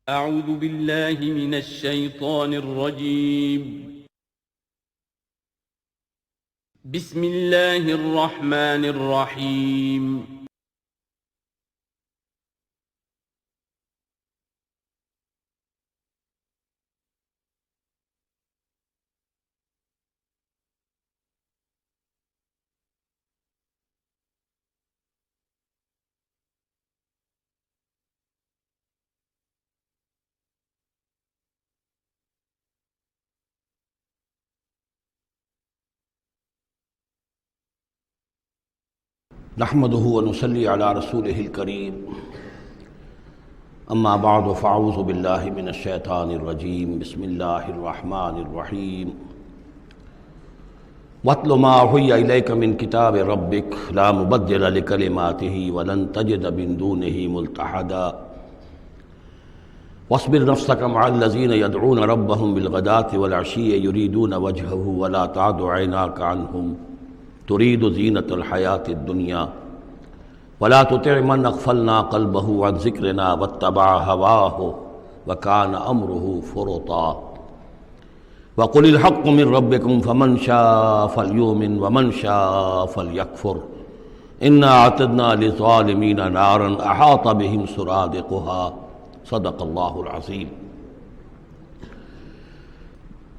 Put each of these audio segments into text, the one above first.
أعوذ بالله من الشيطان الرجيم. بسم الله الرحمن الرحيم. نحمده ونصلي على رسوله الكريم اما بعد فاعوذ بالله من الشيطان الرجيم بسم الله الرحمن الرحيم واتل ما اوحي اليك من كتاب ربك لا مبدل لكلماته ولن تجد من دونه ملتحدا واصبر نفسك مع الذين يدعون ربهم بالغداة والعشي يريدون وجهه ولا تعد عيناك عنهم تريد زینۃ الحیاۃ الدنیا ولا تطع من اغفلنا قلبه عن ذکرنا واتبع هواه وكان امره فرطا وقل الحق من ربكم فمن شاء فليؤمن ومن شاء فليكفر انا اعتدنا للظالمین نارا احاط بهم سرادقها صدق اللہ العظیم۔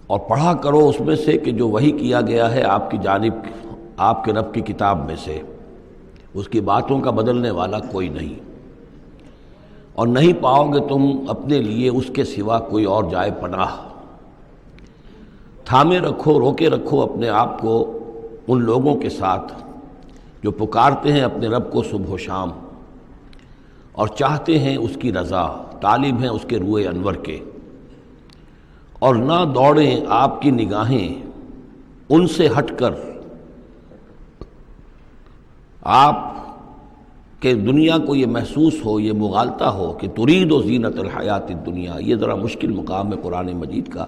اور پڑھا کرو اس میں سے کہ جو وحی کیا گیا ہے آپ کی جانب آپ کے رب کی کتاب میں سے، اس کی باتوں کا بدلنے والا کوئی نہیں، اور نہیں پاؤ گے تم اپنے لیے اس کے سوا کوئی اور جائے پناہ۔ تھامے رکھو، روکے رکھو اپنے آپ کو ان لوگوں کے ساتھ جو پکارتے ہیں اپنے رب کو صبح و شام اور چاہتے ہیں اس کی رضا، طالب ہیں اس کے روئے انور کے، اور نہ دوڑیں آپ کی نگاہیں ان سے ہٹ کر آپ کے دنیا کو یہ محسوس ہو، یہ مغالطہ ہو کہ ترید و زینت الحیات الدنیا۔ یہ ذرا مشکل مقام ہے قرآن مجید کا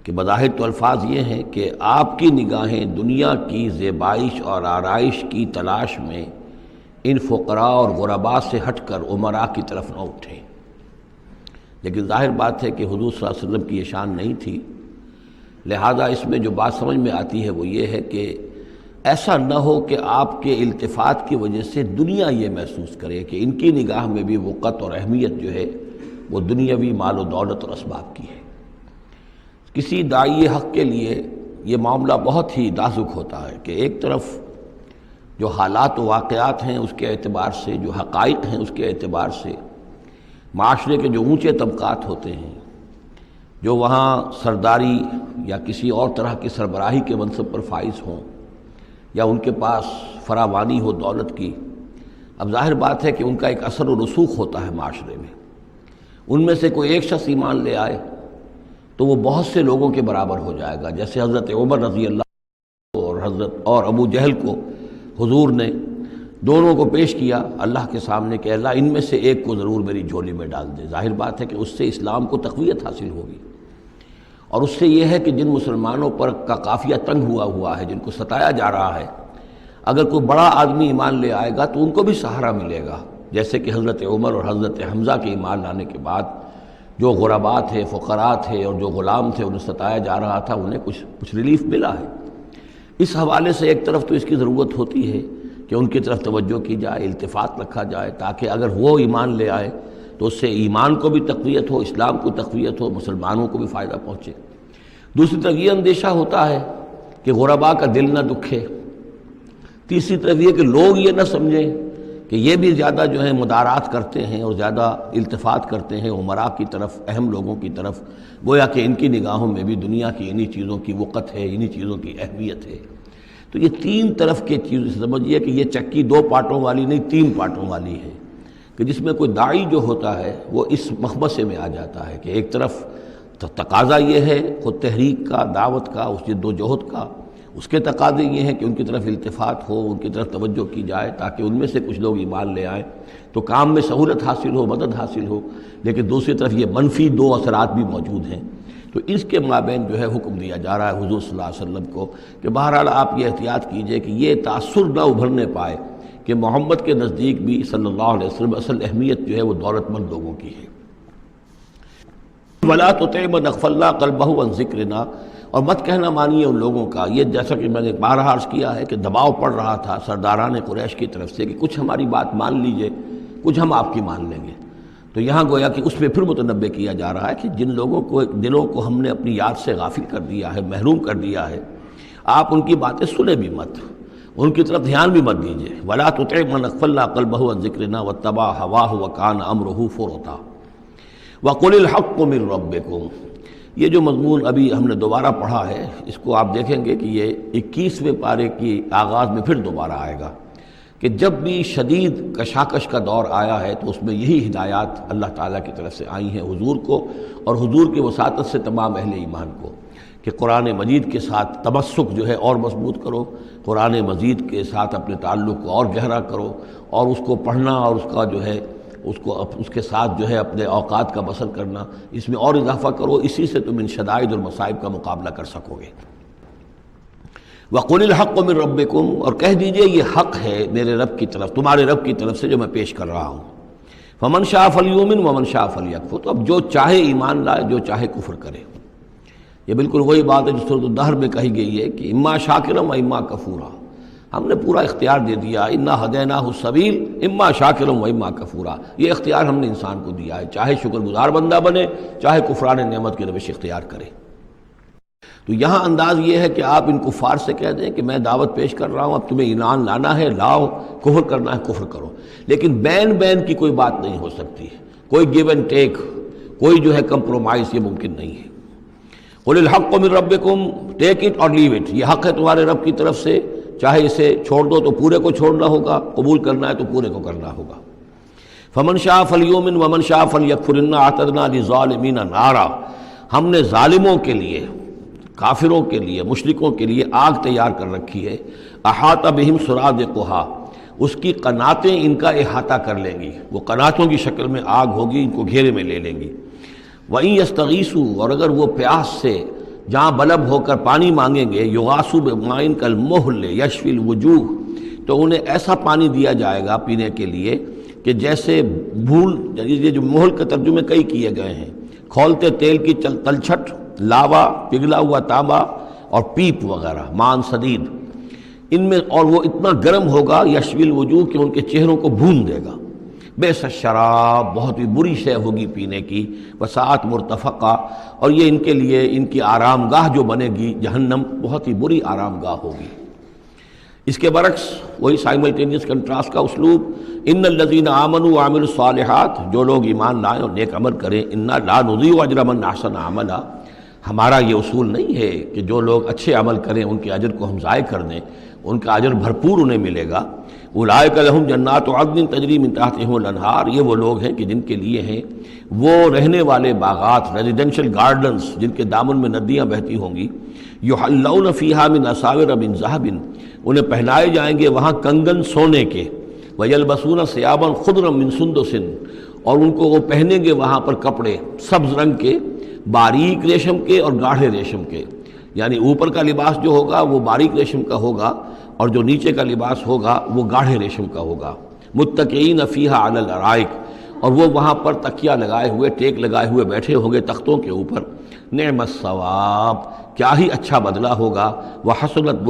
کہ بظاہر تو الفاظ یہ ہیں کہ آپ کی نگاہیں دنیا کی زیبائش اور آرائش کی تلاش میں ان فقراء اور غرباء سے ہٹ کر امراء کی طرف نہ اٹھیں، لیکن ظاہر بات ہے کہ حضور صلی اللہ علیہ وسلم کی یہ شان نہیں تھی، لہذا اس میں جو بات سمجھ میں آتی ہے وہ یہ ہے کہ ایسا نہ ہو کہ آپ کے التفات کی وجہ سے دنیا یہ محسوس کرے کہ ان کی نگاہ میں بھی وقت اور اہمیت جو ہے وہ دنیاوی مال و دولت اور اسباب کی ہے۔ کسی داعی حق کے لیے یہ معاملہ بہت ہی نازک ہوتا ہے کہ ایک طرف جو حالات و واقعات ہیں اس کے اعتبار سے، جو حقائق ہیں اس کے اعتبار سے، معاشرے کے جو اونچے طبقات ہوتے ہیں، جو وہاں سرداری یا کسی اور طرح کی سربراہی کے منصب پر فائز ہوں یا ان کے پاس فراوانی ہو دولت کی، اب ظاہر بات ہے کہ ان کا ایک اثر و رسوخ ہوتا ہے معاشرے میں۔ ان میں سے کوئی ایک شخص ایمان لے آئے تو وہ بہت سے لوگوں کے برابر ہو جائے گا، جیسے حضرت عمر رضی اللہ اور ابو جہل کو حضور نے دونوں کو پیش کیا اللہ کے سامنے کہ اللہ ان میں سے ایک کو ضرور میری جھولی میں ڈال دے۔ ظاہر بات ہے کہ اس سے اسلام کو تقویت حاصل ہوگی، اور اس سے یہ ہے کہ جن مسلمانوں پر کا قافیہ تنگ ہوا ہے، جن کو ستایا جا رہا ہے، اگر کوئی بڑا آدمی ایمان لے آئے گا تو ان کو بھی سہارا ملے گا، جیسے کہ حضرت عمر اور حضرت حمزہ کے ایمان لانے کے بعد جو غرباء تھے، فقراء تھے اور جو غلام تھے انہیں ستایا جا رہا تھا، انہیں کچھ ریلیف ملا ہے۔ اس حوالے سے ایک طرف تو اس کی ضرورت ہوتی ہے کہ ان کی طرف توجہ کی جائے، التفات رکھا جائے، تاکہ اگر وہ ایمان لے آئے تو اس سے ایمان کو بھی تقویت ہو، اسلام کو تقویت ہو، مسلمانوں کو بھی فائدہ پہنچے۔ دوسری طرف یہ اندیشہ ہوتا ہے کہ غرباء کا دل نہ دکھے، تیسری طرف یہ کہ لوگ یہ نہ سمجھیں کہ یہ بھی زیادہ جو ہے مدارات کرتے ہیں اور زیادہ التفات کرتے ہیں امراء کی طرف، اہم لوگوں کی طرف، گویا کہ ان کی نگاہوں میں بھی دنیا کی انہی چیزوں کی وقت ہے، انہی چیزوں کی اہمیت ہے۔ تو یہ تین طرف کے چیز سمجھیے کہ یہ چکی دو پارٹوں والی نہیں، تین پارٹوں والی ہے، کہ جس میں کوئی داعی جو ہوتا ہے وہ اس مخمصے میں آ جاتا ہے کہ ایک طرف تقاضا یہ ہے خود تحریک کا، دعوت کا، اس جد و جہد کا، اس کے تقاضے یہ ہیں کہ ان کی طرف التفات ہو، ان کی طرف توجہ کی جائے تاکہ ان میں سے کچھ لوگ ایمان لے آئیں تو کام میں سہولت حاصل ہو، مدد حاصل ہو، لیکن دوسری طرف یہ منفی دو اثرات بھی موجود ہیں۔ تو اس کے مابین جو ہے حکم دیا جا رہا ہے حضور صلی اللہ علیہ وسلم کو کہ بہرحال آپ یہ احتیاط کیجئے کہ یہ تاثر نہ ابھرنے پائے کہ محمد کے نزدیک بھی صلی اللہ علیہ وسلم اصل اہمیت جو ہے وہ دولت مند لوگوں کی ہے۔ ولا تطع من اغفلنا قلبه عن ذکرنا، اور مت کہنا مانیے ان لوگوں کا، یہ جیسا کہ میں نے بارہا عرض کیا ہے کہ دباؤ پڑ رہا تھا سرداران قریش کی طرف سے کہ کچھ ہماری بات مان لیجئے، کچھ ہم آپ کی مان لیں گے۔ تو یہاں گویا کہ اس پہ پھر متنبہ کیا جا رہا ہے کہ جن لوگوں کو دلوں کو ہم نے اپنی یاد سے غافل کر دیا ہے، محروم کر دیا ہے، آپ ان کی باتیں سنیں بھی مت، ان کی طرف دھیان بھی مت دیجیے۔ ولا تطع من اغفلنا قلبه عن ذکرنا واتبع هواه وكان امره فرطا وقل الحق من ربکم۔ یہ جو مضمون ابھی ہم نے دوبارہ پڑھا ہے، اس کو آپ دیکھیں گے کہ یہ 21ویں پارے کی آغاز میں پھر دوبارہ آئے گا کہ جب بھی شدید کشاکش کا دور آیا ہے تو اس میں یہی ہدایات اللہ تعالیٰ کی طرف سے آئی ہیں حضور کو اور حضور کی وساطت سے تمام اہل ایمان کو، کہ قرآن مجید کے ساتھ تمسک جو ہے اور مضبوط کرو، قرآن مجید کے ساتھ اپنے تعلق کو اور گہرا کرو، اور اس کو پڑھنا اور اس کا جو ہے اس کے ساتھ جو ہے اپنے اوقات کا بسر کرنا، اس میں اور اضافہ کرو، اسی سے تم ان شدائد اور مصائب کا مقابلہ کر سکو گے۔ وَقُلِ الْحَقُّ مِن رَبِّكُمْ، اور کہہ دیجئے یہ حق ہے میرے رب کی طرف، تمہارے رب کی طرف سے جو میں پیش کر رہا ہوں۔ فَمَن شَاءَ فَلْيُؤْمِنْ وَمَن شَاءَ فَلْيَكْفُرْ، تو اب جو چاہے ایمان لائے، جو چاہے کفر کرے۔ یہ بالکل وہی بات ہے جو سورۃ الدہر میں کہی گئی ہے کہ اما شاکرا و اما کفورا، ہم نے پورا اختیار دے دیا، انا ہدیناہ السبیل اما شاکرا و اما کفورا، یہ اختیار ہم نے انسان کو دیا ہے، چاہے شکر گزار بندہ بنے، چاہے کفران نعمت کی روش اختیار کرے۔ تو یہاں انداز یہ ہے کہ آپ ان کفار سے کہہ دیں کہ میں دعوت پیش کر رہا ہوں، اب تمہیں ایمان لانا ہے لاؤ، کفر کرنا ہے کفر کرو، لیکن بین کی کوئی بات نہیں ہو سکتی، کوئی گیو اینڈ ٹیک، کوئی جو ہے کمپرومائز یہ ممکن نہیں ہے۔ قل الحق من ربکم، ٹیک اٹ اور لیو اٹ، یہ حق ہے تمہارے رب کی طرف سے، چاہے اسے چھوڑ دو تو پورے کو چھوڑنا ہوگا، قبول کرنا ہے تو پورے کو کرنا ہوگا۔ فمن شاء فلیؤمن ومن شاء فلیکفر، انا اعتدنا للظالمین نارا، ہم نے ظالموں کے لیے، کافروں کے لیے، مشرکوں کے لیے آگ تیار کر رکھی ہے، احاط بہم سرادقھا، اس کی قناتیں ان کا احاطہ کر لیں گی، وہ قناتوں کی شکل میں آگ ہوگی، ان کو گھیرے میں لے لیں گی۔ وَإِن يَسْتَغِيثُوا، اور اگر وہ پیاس سے جہاں بلب ہو کر پانی مانگیں گے، يُغَاثُوا بِمَاءٍ كَالْمُهْلِ يَشْفِي الْوُجُوهَ، تو انہیں ایسا پانی دیا جائے گا پینے کے لیے کہ جیسے بھول، یہ جو محل کے ترجمے کئی کیے گئے ہیں، کھولتے تیل کی تلچھٹ، لاوا، پگھلا ہوا تانبا اور پیپ وغیرہ، مان سدید، ان میں، اور وہ اتنا گرم ہوگا یشوی الوجوہ کہ ان کے چہروں کو بھون دے گا۔ بیس الشراب، بہت ہی بری شے ہوگی پینے کی، وساعت مرتفقہ، اور یہ ان کے لیے ان کی آرام گاہ جو بنے گی جہنم، بہت ہی بری آرام گاہ ہوگی۔ اس کے برعکس وہی سائملٹینیس کنٹراسٹ کا اسلوب، ان الذین آمنوا وعملوا الصالحات، جو لوگ ایمان لائیں اور نیک عمل کریں، انا لا نضیع اجر من احسن عملا، ہمارا یہ اصول نہیں ہے کہ جو لوگ اچھے عمل کریں ان کے اجر کو ہم ضائع کر دیں، ان کا اجر بھرپور انہیں ملے گا۔ اولئک لہم جنات عدن تجری من تحتہم الانہار، یہ وہ لوگ ہیں کہ جن کے لیے ہیں وہ رہنے والے باغات، ریزیڈینشل گارڈنز، جن کے دامن میں ندیاں بہتی ہوں گی، یحلون فیہا من اساور من ذہب، انہیں پہنائے جائیں گے وہاں کنگن سونے کے، ویلبسون ثیابا خضرا من سندس، اور ان کو وہ پہنیں گے وہاں پر کپڑے سبز رنگ کے، باریک ریشم کے اور گاڑھے ریشم کے، یعنی اوپر کا لباس جو ہوگا وہ باریک ریشم کا ہوگا اور جو نیچے کا لباس ہوگا وہ گاڑھے ریشم کا ہوگا۔ متکئین فیہا علی الارائک، اور وہ وہاں پر تکیہ لگائے ہوئے، ٹیک لگائے ہوئے بیٹھے ہوں گے تختوں کے اوپر۔ نعم الثواب، کیا ہی اچھا بدلہ ہوگا، وحسنت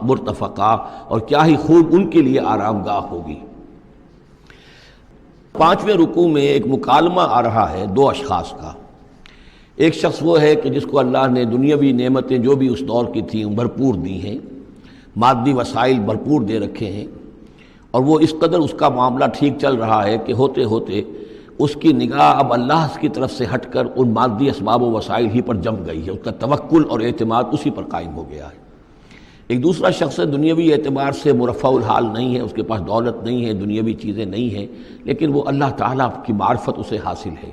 مرتفقہ، اور کیا ہی خوب ان کے لیے آرام گاہ ہوگی۔ 5ویں رکوع میں ایک مکالمہ آ رہا ہے دو اشخاص کا۔ ایک شخص وہ ہے کہ جس کو اللہ نے دنیاوی نعمتیں جو بھی اس دور کی تھیں بھرپور دی ہیں، مادی وسائل بھرپور دے رکھے ہیں، اور وہ اس قدر اس کا معاملہ ٹھیک چل رہا ہے کہ ہوتے ہوتے اس کی نگاہ اب اللہ کی طرف سے ہٹ کر ان مادی اسباب و وسائل ہی پر جم گئی ہے، اس کا توکل اور اعتماد اسی پر قائم ہو گیا ہے۔ ایک دوسرا شخص ہے دنیاوی اعتبار سے مرفع الحال نہیں ہے، اس کے پاس دولت نہیں ہے، دنیاوی چیزیں نہیں ہیں، لیکن وہ اللہ تعالیٰ کی معرفت اسے حاصل ہے۔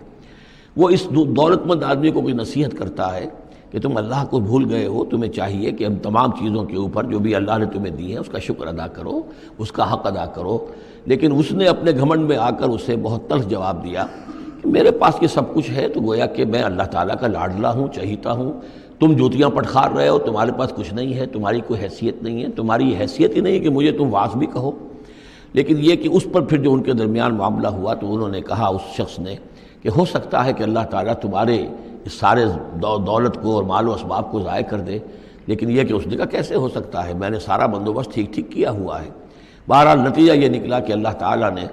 وہ اس دولت مند آدمی کو کوئی نصیحت کرتا ہے کہ تم اللہ کو بھول گئے ہو، تمہیں چاہیے کہ ہم تمام چیزوں کے اوپر جو بھی اللہ نے تمہیں دی ہے اس کا شکر ادا کرو، اس کا حق ادا کرو۔ لیکن اس نے اپنے گھمنڈ میں آ کر اسے بہت تلخ جواب دیا کہ میرے پاس یہ سب کچھ ہے تو گویا کہ میں اللہ تعالیٰ کا لاڈلا ہوں، چہیتا ہوں، تم جوتیاں پٹخار رہے ہو، تمہارے پاس کچھ نہیں ہے، تمہاری کوئی حیثیت نہیں ہے، تمہاری حیثیت ہی نہیں ہے کہ مجھے تم واعظ بھی کہو۔ لیکن یہ کہ اس پر پھر جو ان کے درمیان معاملہ ہوا تو انہوں نے کہا، اس شخص نے، کہ ہو سکتا ہے کہ اللہ تعالیٰ تمہارے اس سارے دولت کو اور مال و اسباب کو ضائع کر دے، لیکن یہ کہ اس نے کہا کیسے ہو سکتا ہے، میں نے سارا بندوبست ٹھیک کیا ہوا ہے۔ بہرحال نتیجہ یہ نکلا کہ اللہ تعالیٰ نے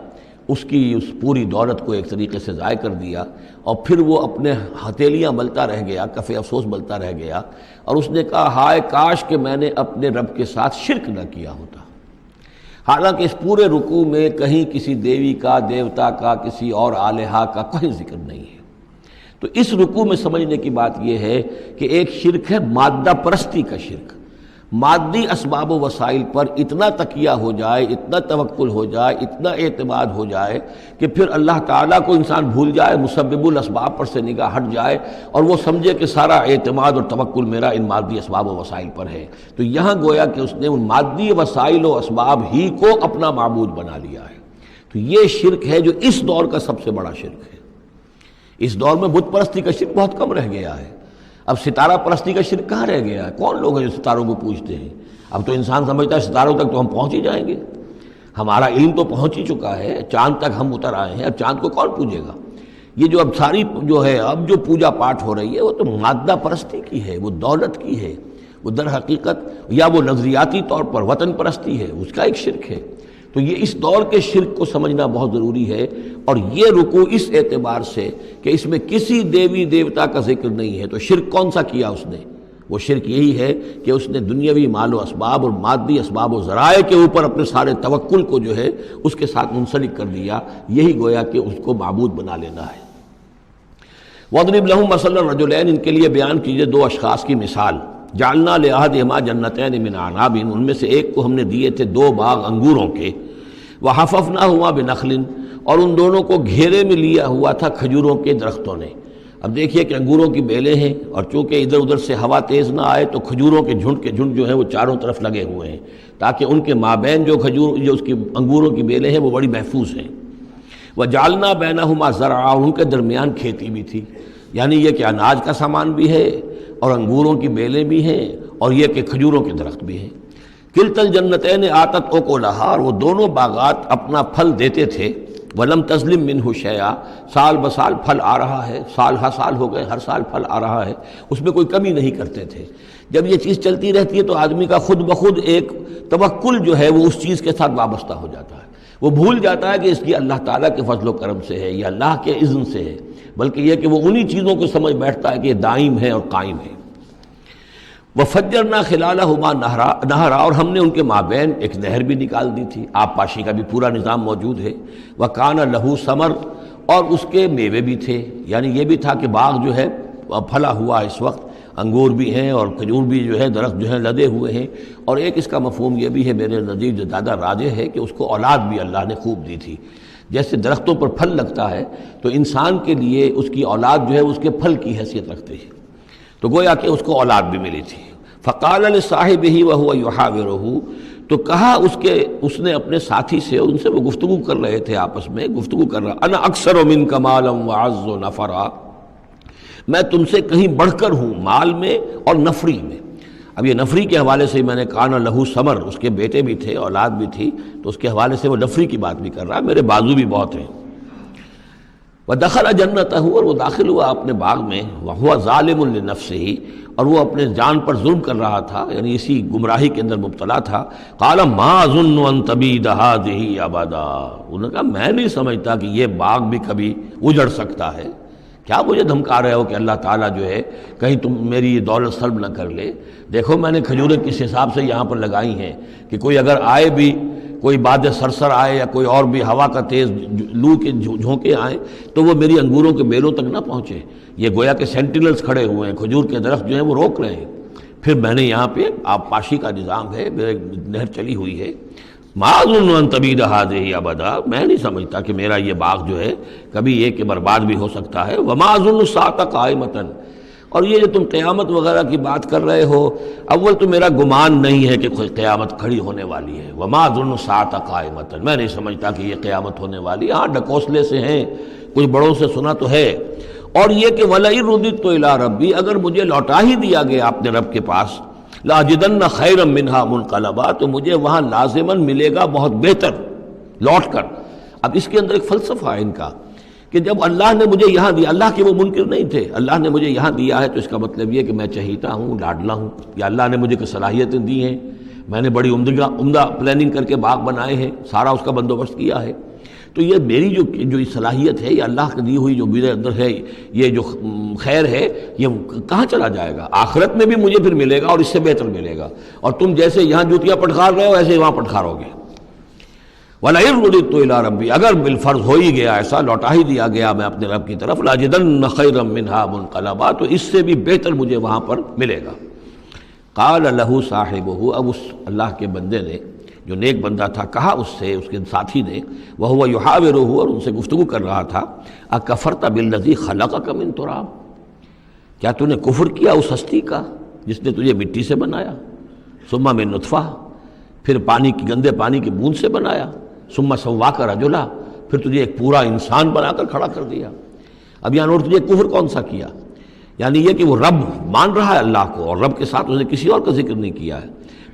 اس کی اس پوری دولت کو ایک طریقے سے ضائع کر دیا، اور پھر وہ اپنے ہتھیلیاں ملتا رہ گیا، کف افسوس ملتا رہ گیا، اور اس نے کہا ہائے کاش کہ میں نے اپنے رب کے ساتھ شرک نہ کیا ہوتا۔ حالانکہ اس پورے رکوع میں کہیں کسی دیوی کا، دیوتا کا، کسی اور الہہ کا کوئی ذکر نہیں ہے۔ تو اس رکوع میں سمجھنے کی بات یہ ہے کہ ایک شرک ہے مادہ پرستی کا شرک، مادی اسباب و وسائل پر اتنا تکیہ ہو جائے، اتنا توکل ہو جائے، اتنا اعتماد ہو جائے کہ پھر اللہ تعالیٰ کو انسان بھول جائے، مسبب الاسباب پر سے نگاہ ہٹ جائے، اور وہ سمجھے کہ سارا اعتماد اور توکل میرا ان مادی اسباب و وسائل پر ہے۔ تو یہاں گویا کہ اس نے ان مادی وسائل و اسباب ہی کو اپنا معبود بنا لیا ہے۔ تو یہ شرک ہے جو اس دور کا سب سے بڑا شرک ہے۔ اس دور میں بت پرستی کا شرک بہت کم رہ گیا ہے، اب ستارہ پرستی کا شرک کہاں رہ گیا ہے؟ کون لوگ ہیں جو ستاروں کو پوجتے ہیں؟ اب تو انسان سمجھتا ہے ستاروں تک تو ہم پہنچ ہی جائیں گے، ہمارا علم تو پہنچ ہی چکا ہے، چاند تک ہم اتر آئے ہیں، اب چاند کو کون پوجے گا؟ یہ جو اب ساری جو ہے اب جو پوجا پاٹ ہو رہی ہے وہ تو مادہ پرستی کی ہے، وہ دولت کی ہے، وہ در حقیقت یا وہ نظریاتی طور پر وطن پرستی ہے، اس کا ایک شرک ہے۔ تو یہ اس دور کے شرک کو سمجھنا بہت ضروری ہے، اور یہ رکوع اس اعتبار سے کہ اس میں کسی دیوی دیوتا کا ذکر نہیں ہے۔ تو شرک کون سا کیا اس نے؟ وہ شرک یہی ہے کہ اس نے دنیاوی مال و اسباب اور مادی اسباب و ذرائع کے اوپر اپنے سارے توکل کو جو ہے اس کے ساتھ منسلک کر دیا، یہی گویا کہ اس کو معبود بنا لینا ہے۔ وَاضْرِبْ لَهُم مَثَلَ الرَّجُلَيْنِ، ان کے لیے بیان کیجئے دو اشخاص کی مثال۔ جعلنا لأحدهما جنتین من اعناب، ان میں سے ایک کو ہم نے دیے تھے دو باغ انگوروں کے، وحففناہما بنخل، اور ان دونوں کو گھیرے میں لیا ہوا تھا کھجوروں کے درختوں نے۔ اب دیکھیے کہ انگوروں کی بیلیں ہیں، اور چونکہ ادھر ادھر سے ہوا تیز نہ آئے تو کھجوروں کے جھنڈ جو ہیں وہ چاروں طرف لگے ہوئے ہیں، تاکہ ان کے مابین جو اس کی انگوروں کی بیلیں ہیں وہ بڑی محفوظ ہیں۔ وجعلنا بینہما زرعا، ان کے درمیان کھیتی بھی تھی، یعنی یہ کہ اناج کا سامان بھی ہے اور انگوروں کی بیلیں بھی ہیں، اور یہ کہ کھجوروں کے درخت بھی ہیں۔ کلتا الجنتین آتت اکلہا، اور وہ دونوں باغات اپنا پھل دیتے تھے، ولم تظلم منہ شیئا، سال بسال پھل آ رہا ہے، سال ہر سال ہو گئے، ہر سال پھل آ رہا ہے، اس میں کوئی کمی نہیں کرتے تھے۔ جب یہ چیز چلتی رہتی ہے تو آدمی کا خود بخود ایک توکل جو ہے وہ اس چیز کے ساتھ وابستہ ہو جاتا ہے، وہ بھول جاتا ہے کہ اس کی اللہ تعالیٰ کے فضل و کرم سے ہے یا اللہ کے اذن سے ہے، بلکہ یہ کہ وہ انہی چیزوں کو سمجھ بیٹھتا ہے کہ یہ دائم ہے اور قائم ہے۔ وَفَجَّرْنَا خِلَالَهُمَا نَهْرًا، اور ہم نے ان کے مابین ایک نہر بھی نکال دی تھی، آب پاشی کا بھی پورا نظام موجود ہے۔ وَكَانَ لَهُ ثَمَرٌ، اور اس کے میوے بھی تھے، یعنی یہ بھی تھا کہ باغ جو ہے پھلا ہوا اس وقت، انگور بھی ہیں اور کھجور بھی جو ہے درخت جو ہیں لدے ہوئے ہیں، اور ایک اس کا مفہوم یہ بھی ہے میرے نزدیک جو زیادہ راجح ہے کہ اس کو اولاد بھی اللہ نے خوب دی تھی۔ جیسے درختوں پر پھل لگتا ہے تو انسان کے لیے اس کی اولاد جو ہے اس کے پھل کی حیثیت رکھتی ہے، تو گویا کہ اس کو اولاد بھی ملی تھی۔ فقال لصاحبہ وہو یحاورہ، تو کہا اس نے اپنے ساتھی سے، ان سے وہ گفتگو کر رہے تھے، آپس میں گفتگو کر رہا، انا اکثر منک مالا واعز نفرا، میں تم سے کہیں بڑھ کر ہوں مال میں اور نفری میں۔ اب یہ نفری کے حوالے سے میں نے کانا لہو ثمر، اس کے بیٹے بھی تھے، اولاد بھی تھی، تو اس کے حوالے سے وہ نفری کی بات بھی کر رہا ہے، میرے بازو بھی بہت ہیں۔ وَدَخَلَ جَنَّتَهُ، اور وہ داخل ہوا اپنے باغ میں، وَهُوَ ظَالِمٌ لِنَفْسِهِ، اور وہ اپنے جان پر ظلم کر رہا تھا، یعنی اسی گمراہی کے اندر مبتلا تھا۔ قَالَ مَا أَظُنُّ أَن تَبِيدَ هَٰذِهِ أَبَدًا، انہوں نے کہا میں نہیں سمجھتا کہ یہ باغ بھی کبھی اجڑ سکتا ہے، کیا مجھے دھمکا رہے ہو کہ اللہ تعالیٰ جو ہے کہیں تم میری یہ دولت سلب نہ کر لے؟ دیکھو میں نے کھجوریں کس حساب سے یہاں پر لگائی ہیں کہ کوئی اگر آئے بھی، کوئی باد سرسر آئے یا کوئی اور بھی ہوا کا تیز لو کے جھونکے آئیں تو وہ میری انگوروں کے بیلوں تک نہ پہنچے۔ یہ گویا کہ سینٹینلز کھڑے ہوئے ہیں، کھجور کے درخت جو ہیں وہ روک رہے ہیں۔ پھر میں نے یہاں پہ آب پاشی کا نظام ہے، میرے نہر چلی ہوئی ہے۔ ما اظن ان تبید هذه ابدا، میں نہیں سمجھتا کہ میرا یہ باغ جو ہے کبھی یہ کہ برباد بھی ہو سکتا ہے۔ وما اظن الساعة قائمة، اور یہ جو تم قیامت وغیرہ کی بات کر رہے ہو، اول تو میرا گمان نہیں ہے کہ کوئی قیامت کھڑی ہونے والی ہے۔ وما اظن الساعة قائمة، میں نہیں سمجھتا کہ یہ قیامت ہونے والی ہے۔ ہاں ڈکوسلے سے ہیں، کچھ بڑوں سے سنا تو ہے، اور یہ کہ وَلَئِن رُدِدتُّ إِلَىٰ رَبِّي، اگر مجھے لوٹا ہی دیا گیا اپنے رب کے پاس، لَأَجِدَنَّ خَيْرًا مِّنْهَا مُنْقَلَبًا، تو مجھے وہاں لازماً ملے گا بہت بہتر لوٹ کر۔ اب اس کے اندر ایک فلسفہ ہے ان کا کہ جب اللہ نے مجھے یہاں دیا، اللہ کے وہ منکر نہیں تھے، اللہ نے مجھے یہاں دیا ہے تو اس کا مطلب یہ کہ میں چہیتا ہوں، لاڈلا ہوں، یا اللہ نے مجھے کچھ صلاحیتیں دی ہیں، میں نے بڑی عمدہ پلاننگ کر کے باغ بنائے ہیں، سارا اس کا بندوبست کیا ہے، تو یہ میری جو صلاحیت ہے، یہ اللہ کی دی ہوئی جو میرے اندر ہے، یہ جو خیر ہے، یہ کہاں چلا جائے گا؟ آخرت میں بھی مجھے پھر ملے گا اور اس سے بہتر ملے گا، اور تم جیسے یہاں جوتیاں پٹخار رہے ہو ایسے وہاں پٹخارو گے۔ وَلَئِن رُدِدتُّ إِلَىٰ رَبِّي، اگر بالفرض ہو ہی گیا ایسا، لوٹا ہی دیا گیا میں اپنے رب کی طرف، لَأَجِدَنَّ خَيْرًا مِّنْهَا مُنقَلَبًا، تو اس سے بھی بہتر مجھے وہاں پر ملے گا۔ قال لَهُ صَاحِبُهُ، اب اس اللہ کے بندے نے جو نیک بندہ تھا کہا اس سے، اس کے ساتھی نے، وَهُوَ يُحَاوِرُهُ، اور ان سے گفتگو کر رہا تھا، أَكَفَرْتَ بِالَّذِي خَلَقَكَ مِن تُرَابٍ، کیا تو نے کفر کیا اس ہستی کا جس نے تجھے مٹی سے بنایا، ثم من نطفہ، پھر گندے پانی کی بوند سے بنایا، ثم سواک رجلا، پھر تجھے ایک پورا انسان بنا کر کھڑا کر دیا۔ اب یہاں تجھے کفر کون سا کیا؟ یعنی یہ کہ وہ رب مان رہا ہے اللہ کو، اور رب کے ساتھ اس نے کسی اور کا ذکر نہیں کیا ہے۔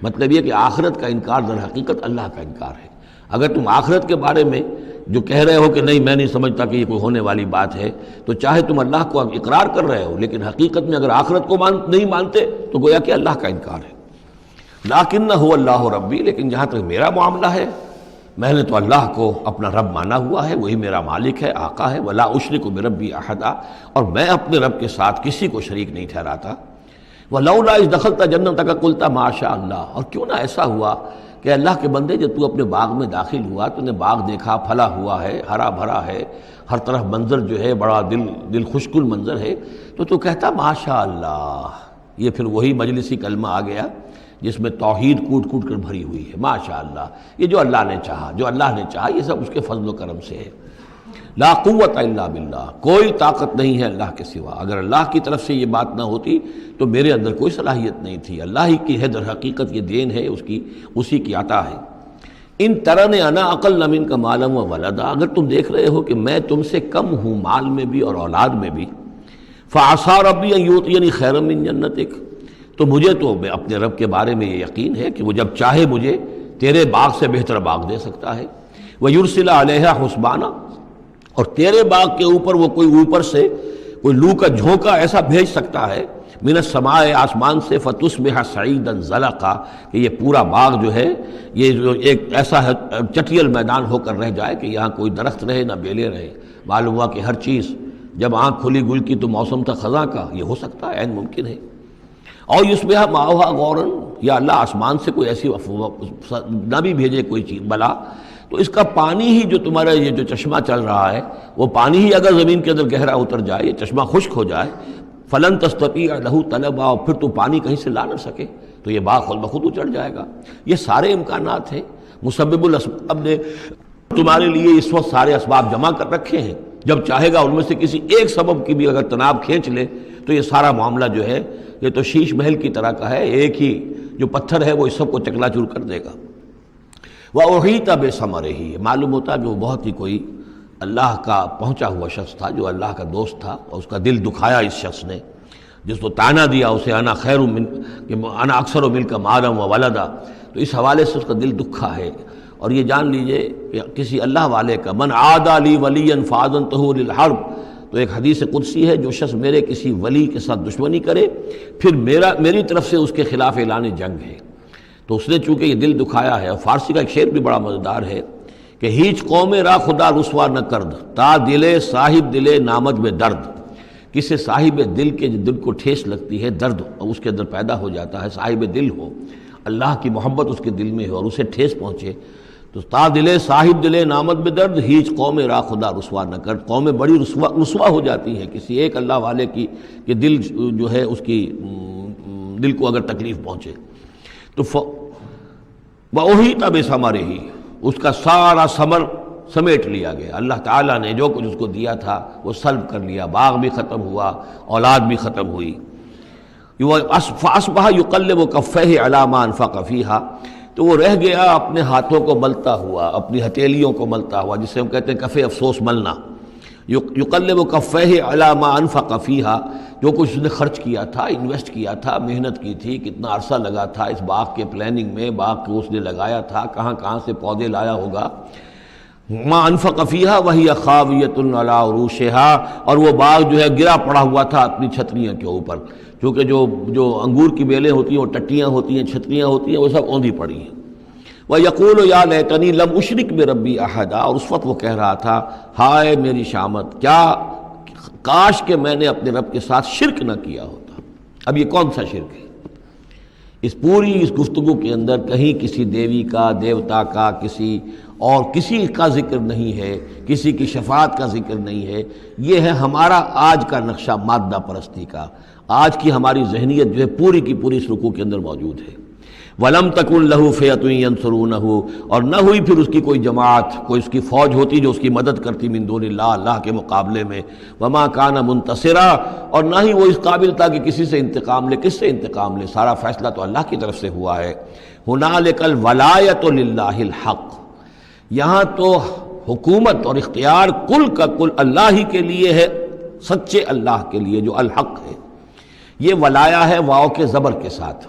مطلب یہ کہ آخرت کا انکار در حقیقت اللہ کا انکار ہے۔ اگر تم آخرت کے بارے میں جو کہہ رہے ہو کہ نہیں میں نہیں سمجھتا کہ یہ کوئی ہونے والی بات ہے، تو چاہے تم اللہ کو اقرار کر رہے ہو، لیکن حقیقت میں اگر آخرت کو نہیں مانتے تو گویا کہ اللہ کا انکار ہے۔ لیکن هو اللہ ربی، لیکن جہاں تک میرا معاملہ ہے، میں نے تو اللہ کو اپنا رب مانا ہوا ہے، وہی میرا مالک ہے، آقا ہے، ولا اشرک بربی احدا، اور میں اپنے رب کے ساتھ کسی کو شریک نہیں ٹھہراتا۔ ولولا اذ دخلت جنتک قلت ما شاء اللہ، اور کیوں نہ ایسا ہوا کہ اللہ کے بندے جب تو اپنے باغ میں داخل ہوا تو نے باغ دیکھا، پھلا ہوا ہے، ہرا بھرا ہے، ہر طرف منظر جو ہے بڑا دل خوشکن منظر ہے، تو کہتا ما شاء اللہ۔ یہ پھر وہی مجلسی کلمہ آ گیا جس میں توحید کوٹ کوٹ کر بھری ہوئی ہے، ماشاء اللہ، یہ جو اللہ نے چاہا، جو اللہ نے چاہا، یہ سب اس کے فضل و کرم سے ہے۔ لا قوت الا باللہ، کوئی طاقت نہیں ہے اللہ کے سوا۔ اگر اللہ کی طرف سے یہ بات نہ ہوتی تو میرے اندر کوئی صلاحیت نہیں تھی، اللہ ہی کی ہے در حقیقت، یہ دین ہے اسی کی عطا ہے۔ ان ترن انا اقل منک مالا و ولدا، اگر تم دیکھ رہے ہو کہ میں تم سے کم ہوں مال میں بھی اور اولاد میں بھی، فعسى ربی ان یؤتینی خیرا من جنتک، تو مجھے تو اپنے رب کے بارے میں یہ یقین ہے کہ وہ جب چاہے مجھے تیرے باغ سے بہتر باغ دے سکتا ہے، وَيُرْسِلَ عَلَيْهَا حُسْبَانًا، اور تیرے باغ کے اوپر وہ کوئی اوپر سے کوئی لو کا جھونکا ایسا بھیج سکتا ہے، من السماء، آسمان سے، فَتُصْبِحَ صَعِيدًا زَلَقًا، کہ یہ پورا باغ جو ہے یہ جو ایک ایسا چٹیل میدان ہو کر رہ جائے کہ یہاں کوئی درخت رہے نہ بیلے رہے۔ معلوم ہوا کہ ہر چیز جب آنکھ کھلی گل کی تو موسم تھا خزاں کا، یہ ہو سکتا ہے، عین ممکن ہے۔ اور یصبح ماؤہا غوراً، یا اللہ آسمان سے کوئی ایسی نہ بھی بھیجے کوئی چیز بلا، تو اس کا پانی ہی جو تمہارا یہ جو چشمہ چل رہا ہے، وہ پانی ہی اگر زمین کے اندر گہرا اتر جائے، یہ چشمہ خشک ہو جائے، فلن تستطیع لہ طلبا، اور پھر تو پانی کہیں سے لا نہ سکے، تو یہ باغ خود بخود اچڑ جائے گا۔ یہ سارے امکانات ہیں، مسبب الاسباب نے تمہارے لیے اس وقت سارے اسباب جمع کر رکھے ہیں، جب چاہے گا ان میں سے کسی ایک سبب کی بھی اگر تناب کھینچ لے تو یہ سارا معاملہ جو ہے یہ تو شیش محل کی طرح کا ہے، ایک ہی جو پتھر ہے وہ اس سب کو چکنا چور کر دے گا۔ وَأُحِيطَ بِثَمَرِهِ، معلوم ہوتا کہ وہ بہت ہی کوئی اللہ کا پہنچا ہوا شخص تھا، جو اللہ کا دوست تھا، اور اس کا دل دکھایا اس شخص نے، جس کو تانا دیا اسے انا خیر من کہ انا اکثر منک مالا و ولدا، تو اس حوالے سے اس کا دل دکھا ہے۔ اور یہ جان لیجئے کہ کسی اللہ والے کا من عادى لی ولیا فاذنته للحرب، تو ایک حدیث قدسی ہے، جو شخص میرے کسی ولی کے ساتھ دشمنی کرے پھر میری طرف سے اس کے خلاف اعلان جنگ ہے۔ تو اس نے چونکہ یہ دل دکھایا ہے، اور فارسی کا ایک شعر بھی بڑا مزیدار ہے کہ ہیچ قوم را خدا رسوا نہ کرد، تا دلے صاحب دلے نامد میں درد، کسی صاحب دل کے دل کو ٹھیس لگتی ہے، درد اس کے اندر پیدا ہو جاتا ہے، صاحب دل ہو، اللہ کی محبت اس کے دل میں ہو اور اسے ٹھیس پہنچے، تو تا دلے صاحب دلے نامد میں درد، ہیچ قوم را خدا رسوا نہ کر، قومیں بڑی رسوا ہو جاتی ہیں کسی ایک اللہ والے کی کہ دل جو ہے اس کی دل کو اگر تکلیف پہنچے۔ تو وَأُحِيطَ بِثَمَرِهِ، اس کا سارا ثمر سمیٹ لیا گیا، اللہ تعالیٰ نے جو کچھ اس کو دیا تھا وہ سلب کر لیا، باغ بھی ختم ہوا، اولاد بھی ختم ہوئی۔ فَأَصْبَحَ يُقَلِّبُ كَفَّيْهِ عَلَىٰ مَا أَنفَقَ فِيهَا، تو وہ رہ گیا اپنے ہاتھوں کو ملتا ہوا، اپنی ہتھیلیوں کو ملتا ہوا، جسے ہم کہتے ہیں کفِ افسوس ملنا۔ یقلب کفیہ علی ما انفق فیہا، جو کچھ اس نے خرچ کیا تھا، انویسٹ کیا تھا، محنت کی تھی، کتنا عرصہ لگا تھا اس باغ کے پلاننگ میں، باغ کو اس نے لگایا تھا، کہاں کہاں سے پودے لایا ہوگا، ما انفق فیہا وہی خاویۃ علی عروشہا، اور وہ باغ جو ہے گرا پڑا ہوا تھا اپنی چھتریاں کے اوپر، کیونکہ جو انگور کی بیلیں ہوتی ہیں وہ ٹٹیاں ہوتی ہیں، چھتریاں ہوتی ہیں، وہ سب اوندھی پڑی ہیں۔ وَيَقُولُ يَا لَيْتَنِي لَمْ أُشْرِكْ بِرَبِّي أَحَدًا، اور اس وقت وہ کہہ رہا تھا ہائے میری شامت، کیا کاش کہ میں نے اپنے رب کے ساتھ شرک نہ کیا ہوتا۔ اب یہ کون سا شرک ہے؟ اس پوری اس گفتگو کے اندر کہیں کسی دیوی کا، دیوتا کا، کسی کا ذکر نہیں ہے، کسی کی شفاعت کا ذکر نہیں ہے۔ یہ ہے ہمارا آج کا نقشہ مادہ پرستی کا، آج کی ہماری ذہنیت جو ہے پوری کی پوری اس رکوع کے اندر موجود ہے۔ وَلَمْ تَكُنْ لَهُ فِئَةٌ يَنْصُرُونَهُ، اور نہ ہوئی پھر اس کی کوئی جماعت، کوئی اس کی فوج ہوتی جو اس کی مدد کرتی من دون اللہ، اللہ کے مقابلے میں۔ وَمَا كَانَ مُنْتَصِرًا، اور نہ ہی وہ اس قابل تھا کہ کسی سے انتقام لے۔ کس سے انتقام لے؟ سارا فیصلہ تو اللہ کی طرف سے ہوا ہے۔ هُنَالِكَ الْوَلَایَةُ لِلَّهِ الْحَقِّ، یہاں تو حکومت اور اختیار کل کا کل اللہ ہی کے لیے ہے، سچے اللہ کے لیے جو الحق ہے۔ یہ ولایا ہے واو کے زبر کے ساتھ۔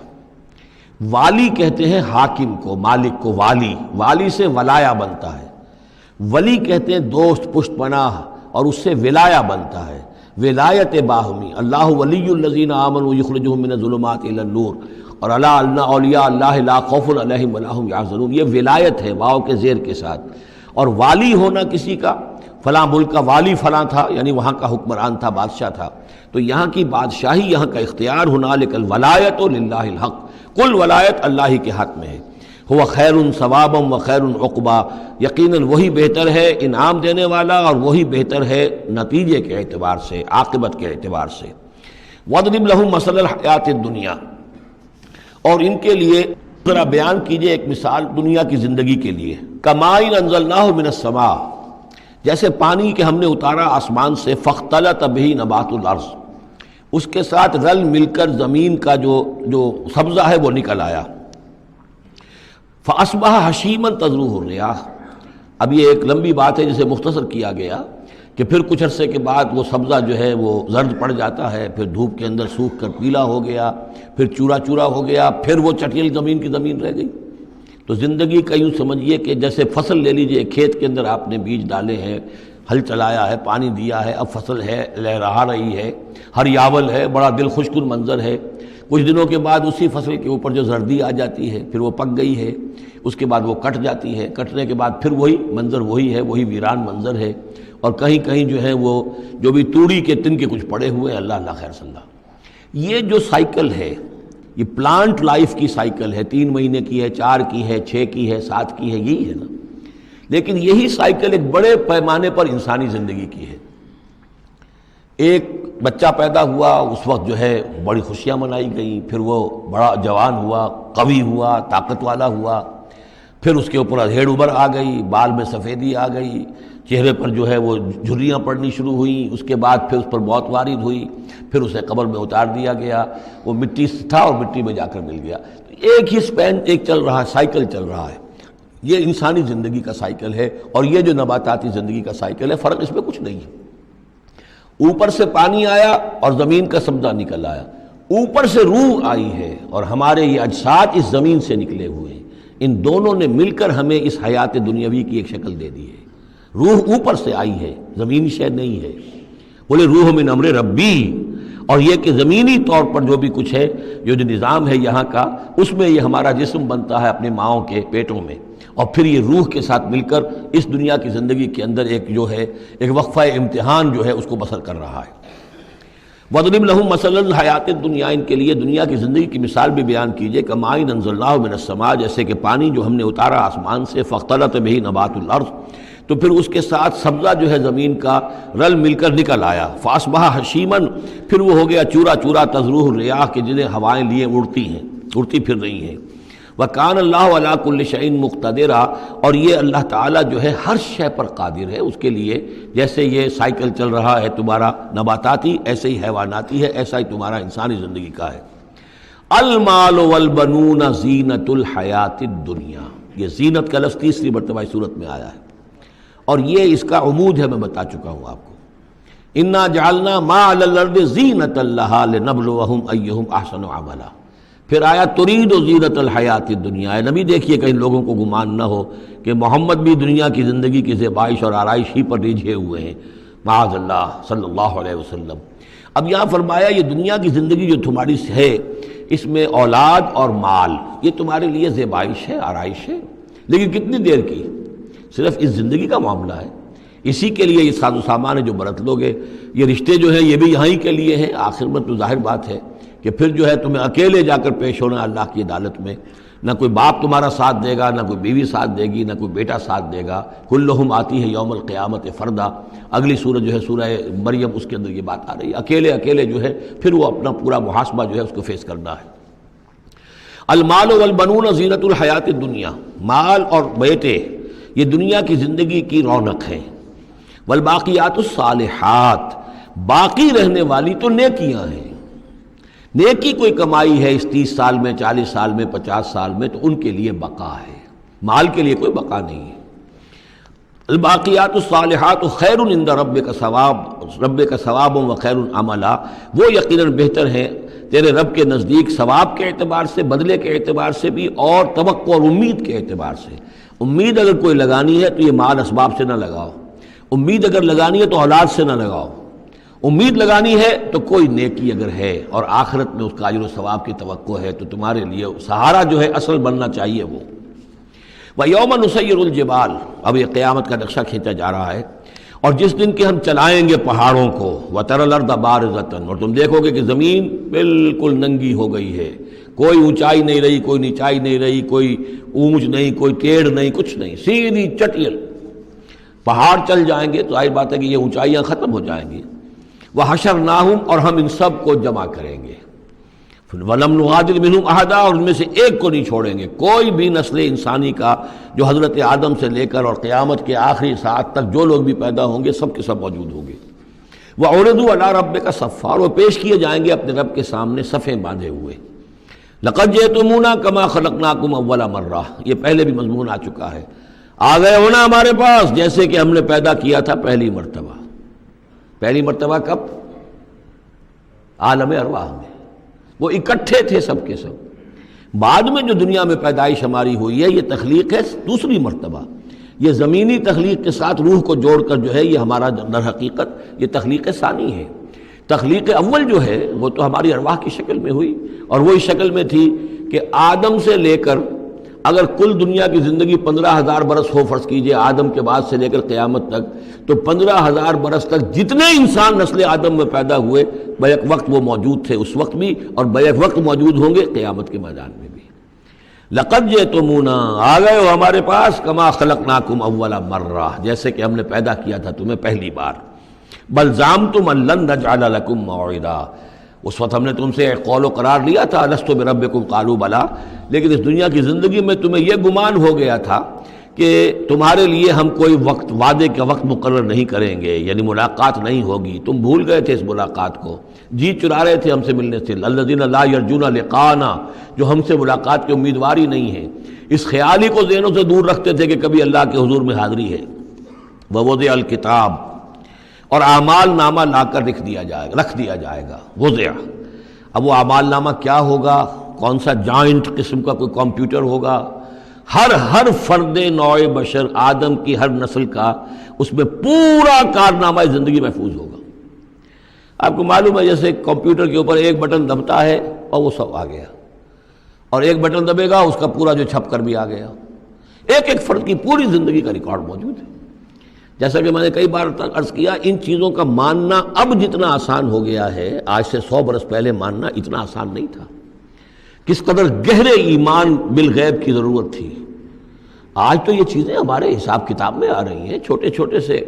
والی کہتے ہیں حاکم کو، مالک کو والی، والی سے ولایا بنتا ہے۔ ولی کہتے ہیں دوست، پشت پناہ، اور اس سے ولایا بنتا ہے، ولایت باہمی۔ اللہ ولی الذین آمنوا یخرجہم من الظلمات الی النور، اور الا ان اولیاء اللہ لا خوف علیہم ولا ہم یحزنون، یہ ولایت ہے واو کے زیر کے ساتھ۔ اور والی ہونا کسی کا، فلاں ملک کا والی فلاں تھا، یعنی وہاں کا حکمران تھا، بادشاہ تھا، تو یہاں کی بادشاہی، یہاں کا اختیار، ہنالک الولایۃ للہ الحق، کل ولایت اللہ ہی کے حق میں ہے۔ ہوا خیر ثوابا و خیر عقبا، یقیناً وہی بہتر ہے انعام دینے والا، اور وہی بہتر ہے نتیجے کے اعتبار سے، عاقبت کے اعتبار سے۔ وَاضْرِبْ لَهُم مَثَلَ الْحَیَاةِ الدُّنْیَا، اور ان کے لیے ذرا بیان کیجئے ایک مثال دنیا کی زندگی کے لیے۔ کَمَاءٍ أَنزَلْنَاهُ مِنَ السَّمَاءِ، جیسے پانی کہ ہم نے اتارا آسمان سے، فاختلط بہ نبات الارض، اس کے ساتھ رل مل کر زمین کا جو سبزہ ہے وہ نکل آیا۔ فاصبح حشیما تذروہ الریاح، اب یہ ایک لمبی بات ہے جسے مختصر کیا گیا کہ پھر کچھ عرصے کے بعد وہ سبزہ جو ہے وہ زرد پڑ جاتا ہے، پھر دھوپ کے اندر سوکھ کر پیلا ہو گیا، پھر چورا چورا ہو گیا، پھر وہ چٹیل زمین کی زمین رہ گئی۔ تو زندگی کا یوں سمجھیے کہ جیسے فصل لے لیجئے، کھیت کے اندر آپ نے بیج ڈالے ہیں، ہل چلایا ہے، پانی دیا ہے، اب فصل ہے، لہرا رہی ہے، ہریاول ہے، بڑا دل خوش کن منظر ہے۔ کچھ دنوں کے بعد اسی فصل کے اوپر جو زردی آ جاتی ہے، پھر وہ پک گئی ہے، اس کے بعد وہ کٹ جاتی ہے، کٹنے کے بعد پھر وہی منظر وہی ہے، وہی ویران منظر ہے، اور کہیں کہیں جو ہے وہ جو بھی توڑی کے تن کے کچھ پڑے ہوئے ہیں، اللہ اللہ خیر صلی اللہ۔ یہ جو سائیکل ہے، یہ پلانٹ لائف کی سائیکل ہے، 3 مہینے کی ہے، 4 کی ہے، 6 کی ہے، 7 کی ہے، یہی ہے نا۔ لیکن یہی سائیکل ایک بڑے پیمانے پر انسانی زندگی کی ہے۔ ایک بچہ پیدا ہوا، اس وقت جو ہے بڑی خوشیاں منائی گئیں، پھر وہ بڑا جوان ہوا، قوی ہوا، طاقت والا ہوا، پھر اس کے اوپر ادھیڑ ابھر آ گئی، بال میں سفیدی آ گئی، چہرے پر جو ہے وہ جھریاں پڑنی شروع ہوئیں، اس کے بعد پھر اس پر موت وارد ہوئی، پھر اسے قبر میں اتار دیا گیا، وہ مٹی سے تھا اور مٹی میں جا کر مل گیا۔ ایک ہی سپین ایک چل رہا ہے، سائیکل چل رہا ہے۔ یہ انسانی زندگی کا سائیکل ہے، اور یہ جو نباتاتی زندگی کا سائیکل ہے، فرق اس میں کچھ نہیں ہے۔ اوپر سے پانی آیا اور زمین کا سبزہ نکل آیا، اوپر سے روح آئی ہے، اور ہمارے یہ اجساد اس زمین سے نکلے ہوئے ہیں، ان دونوں نے مل کر ہمیں اس حیات دنیاوی کی ایک شکل دے دی ہے۔ روح اوپر سے آئی ہے، زمینی شے نہیں ہے۔ بولے روح من امر ربی، اور یہ کہ زمینی طور پر جو بھی کچھ ہے، جو نظام ہے یہاں کا، اس میں یہ ہمارا جسم بنتا ہے اپنے ماؤں کے پیٹوں میں، اور پھر یہ روح کے ساتھ مل کر اس دنیا کی زندگی کے اندر ایک جو ہے ایک وقفہ امتحان جو ہے اس کو بسر کر رہا ہے۔ وَاضْرِبْ لَهُم مَثَلَ الْحَیَاةِ الدُّنْیَا، ان کے لیے دنیا کی زندگی کی مثال بھی بیان کیجئے، کَمَاءٍ أَنزَلْنَاهُ مِنَ السَّمَاءِ، جیسے کہ پانی جو ہم نے اتارا آسمان سے، فاختلط بہ نبات الارض، تو پھر اس کے ساتھ سبزہ جو ہے زمین کا رل مل کر نکل آیا، فاصبح حشیما، پھر وہ ہو گیا چورا چورا، تذروہ الریاح، کہ جنہیں ہوائیں لیے اڑتی ہیں، اڑتی پھر رہی ہیں۔ وَكَانَ اللَّهُ عَلَىٰ كُلِّ شَيْءٍ مُقْتَدِرًا، اور یہ اللہ تعالیٰ جو ہے ہر شے پر قادر ہے، اس کے لیے جیسے یہ سائیکل چل رہا ہے تمہارا نباتاتی، ایسے ہی حیواناتی ہے، ایسا ہی تمہارا انسانی زندگی کا ہے۔ المال والبنون زینت الحیات الدنیا، یہ زینت کا لفظ تیسری مرتبہ اس صورت میں آیا ہے، اور یہ اس کا عمود ہے، میں بتا چکا ہوں آپ کو۔ انا جعلنا ما علی الارض زینۃ لہا لنبلوہم ایہم احسن عملا، پھر آیا ترید و زینت الحیات الدنیا. اے نبی دیکھیے کہیں لوگوں کو گمان نہ ہو کہ محمد بھی دنیا کی زندگی کی زیبائش اور آرائش ہی پر ریجھے ہوئے ہیں. معاذ اللہ صلی اللہ علیہ وسلم. اب یہاں فرمایا یہ دنیا کی زندگی جو تمہاری ہے اس میں اولاد اور مال یہ تمہارے لیے زیبائش ہے، آرائش ہے، لیکن کتنی دیر کی؟ صرف اس زندگی کا معاملہ ہے. اسی کے لیے یہ ساز و سامان ہے جو برت لوگے. یہ رشتے جو ہیں یہ بھی یہاں ہی کے لیے ہیں. آخر میں تو ظاہر بات ہے کہ پھر جو ہے تمہیں اکیلے جا کر پیش ہونا اللہ کی عدالت میں. نہ کوئی باپ تمہارا ساتھ دے گا، نہ کوئی بیوی ساتھ دے گی، نہ کوئی بیٹا ساتھ دے گا. کلہم آتی ہے یوم القیامت فردا. اگلی سورت جو ہے سورہ مریم، اس کے اندر یہ بات آ رہی ہے. اکیلے اکیلے جو ہے پھر وہ اپنا پورا محاسبہ جو ہے اس کو فیس کرنا ہے. المال والبنون زینت الحیات الدنیا. مال اور بیٹے یہ دنیا کی زندگی کی رونق ہے. والباقیات الصالحات، باقی رہنے والی تو نیکیاں ہیں. نیکی کوئی کمائی ہے اس 30 سال میں، 40 سال میں، 50 سال میں، تو ان کے لیے بقا ہے. مال کے لیے کوئی بقا نہیں ہے. الباقیات الصالحات خیر عند ربک ثواب و خیر عملا. وہ یقیناً بہتر ہیں تیرے رب کے نزدیک ثواب کے اعتبار سے، بدلے کے اعتبار سے بھی، اور توقع اور امید کے اعتبار سے. امید اگر کوئی لگانی ہے تو یہ مال اسباب سے نہ لگاؤ. امید اگر لگانی ہے تو اولاد سے نہ لگاؤ. امید لگانی ہے تو کوئی نیکی اگر ہے اور آخرت میں اس کا اجر و ثواب کی توقع ہے تو تمہارے لیے سہارا جو ہے اصل بننا چاہیے وہ. وَيَوْمَ نُسَيِّرُ الْجِبَالَ. اب یہ قیامت کا نقشہ کھینچا جا رہا ہے. اور جس دن کہ ہم چلائیں گے پہاڑوں کو، وَتَرَى الْأَرْضَ بَارِزَةً، اور تم دیکھو گے کہ زمین بالکل ننگی ہو گئی ہے. کوئی اونچائی نہیں رہی، کوئی نیچائی نہیں رہی، کوئی اونچ نہیں، کوئی ٹیڑھ نہیں، کچھ نہیں، سیدھی چٹیل. پہاڑ چل جائیں گے تو ظاہر بات ہے کہ یہ اونچائیاں ختم ہو جائیں گی. وَحَشَرْنَاهُمْ، اور ہم ان سب کو جمع کریں گے. وَلَمْ نُغَادِرْ مِنْهُمْ أَحَدًا، اور ان میں سے ایک کو نہیں چھوڑیں گے. کوئی بھی نسل انسانی کا جو حضرت آدم سے لے کر اور قیامت کے آخری ساعت تک جو لوگ بھی پیدا ہوں گے سب کے سب موجود ہوں گے. وَعُرِضُوا عَلَىٰ رَبِّكَ صَفًّا، اور وہ پیش کیے جائیں گے اپنے رب کے سامنے صفیں باندھے ہوئے. لَقَدْ جِئْتُمُونَا كَمَا خَلَقْنَاكُمْ أَوَّلَ مَرَّةٍ، یہ پہلے بھی مضمون آ چکا ہے. آ گئے ہونا ہمارے پاس جیسے کہ ہم نے پیدا کیا تھا پہلی مرتبہ. پہلی مرتبہ کب؟ عالم ارواح میں. وہ اکٹھے تھے سب کے سب. بعد میں جو دنیا میں پیدائش ہماری ہوئی ہے یہ تخلیق ہے دوسری مرتبہ. یہ زمینی تخلیق کے ساتھ روح کو جوڑ کر جو ہے یہ ہمارا در حقیقت یہ تخلیق ثانی ہے. تخلیق اول جو ہے وہ تو ہماری ارواح کی شکل میں ہوئی، اور وہی شکل میں تھی کہ آدم سے لے کر اگر کل دنیا کی زندگی 15,000 برس ہو فرض کیجئے آدم کے بعد سے لے کر قیامت تک، تو 15,000 برس تک جتنے انسان نسل آدم میں پیدا ہوئے بیک وقت وہ موجود تھے اس وقت بھی، اور بیک وقت موجود ہوں گے قیامت کے میدان میں بھی. لقد جئتمونا، آ گئے ہو ہمارے پاس، کما خلقناکم اول مرہ، جیسے کہ ہم نے پیدا کیا تھا تمہیں پہلی بار. بل زعمتم ان لن نجعل لکم موعدا، اس وقت ہم نے تم سے ایک قول و قرار لیا تھا الست بربکم قالوا بلا، لیکن اس دنیا کی زندگی میں تمہیں یہ گمان ہو گیا تھا کہ تمہارے لیے ہم کوئی وقت وعدے کا وقت مقرر نہیں کریں گے، یعنی ملاقات نہیں ہوگی. تم بھول گئے تھے اس ملاقات کو، جی چرا رہے تھے ہم سے ملنے سے. الذین لا یرجون لقاءنا، جو ہم سے ملاقات کے امیدوار ہی نہیں ہیں، اس خیال ہی کو ذہنوں سے دور رکھتے تھے کہ کبھی اللہ کے حضور میں حاضری ہے. ووضع الکتاب، اور اعمال نامہ لا کر رکھ دیا جائے گا. وضع، اب وہ اعمال نامہ کیا ہوگا؟ کون سا جوائنٹ قسم کا کوئی کمپیوٹر ہوگا؟ ہر فرد نوع بشر آدم کی ہر نسل کا اس میں پورا کارنامہ زندگی محفوظ ہوگا. آپ کو معلوم ہے جیسے کمپیوٹر کے اوپر ایک بٹن دبتا ہے اور وہ سب آ گیا، اور ایک بٹن دبے گا اس کا پورا جو چھپ کر بھی آ گیا. ایک فرد کی پوری زندگی کا ریکارڈ موجود ہے. جیسا کہ میں نے کئی بار عرض کیا، ان چیزوں کا ماننا اب جتنا آسان ہو گیا ہے آج سے 100 برس پہلے ماننا اتنا آسان نہیں تھا. کس قدر گہرے ایمان بالغیب کی ضرورت تھی. آج تو یہ چیزیں ہمارے حساب کتاب میں آ رہی ہیں. چھوٹے چھوٹے سے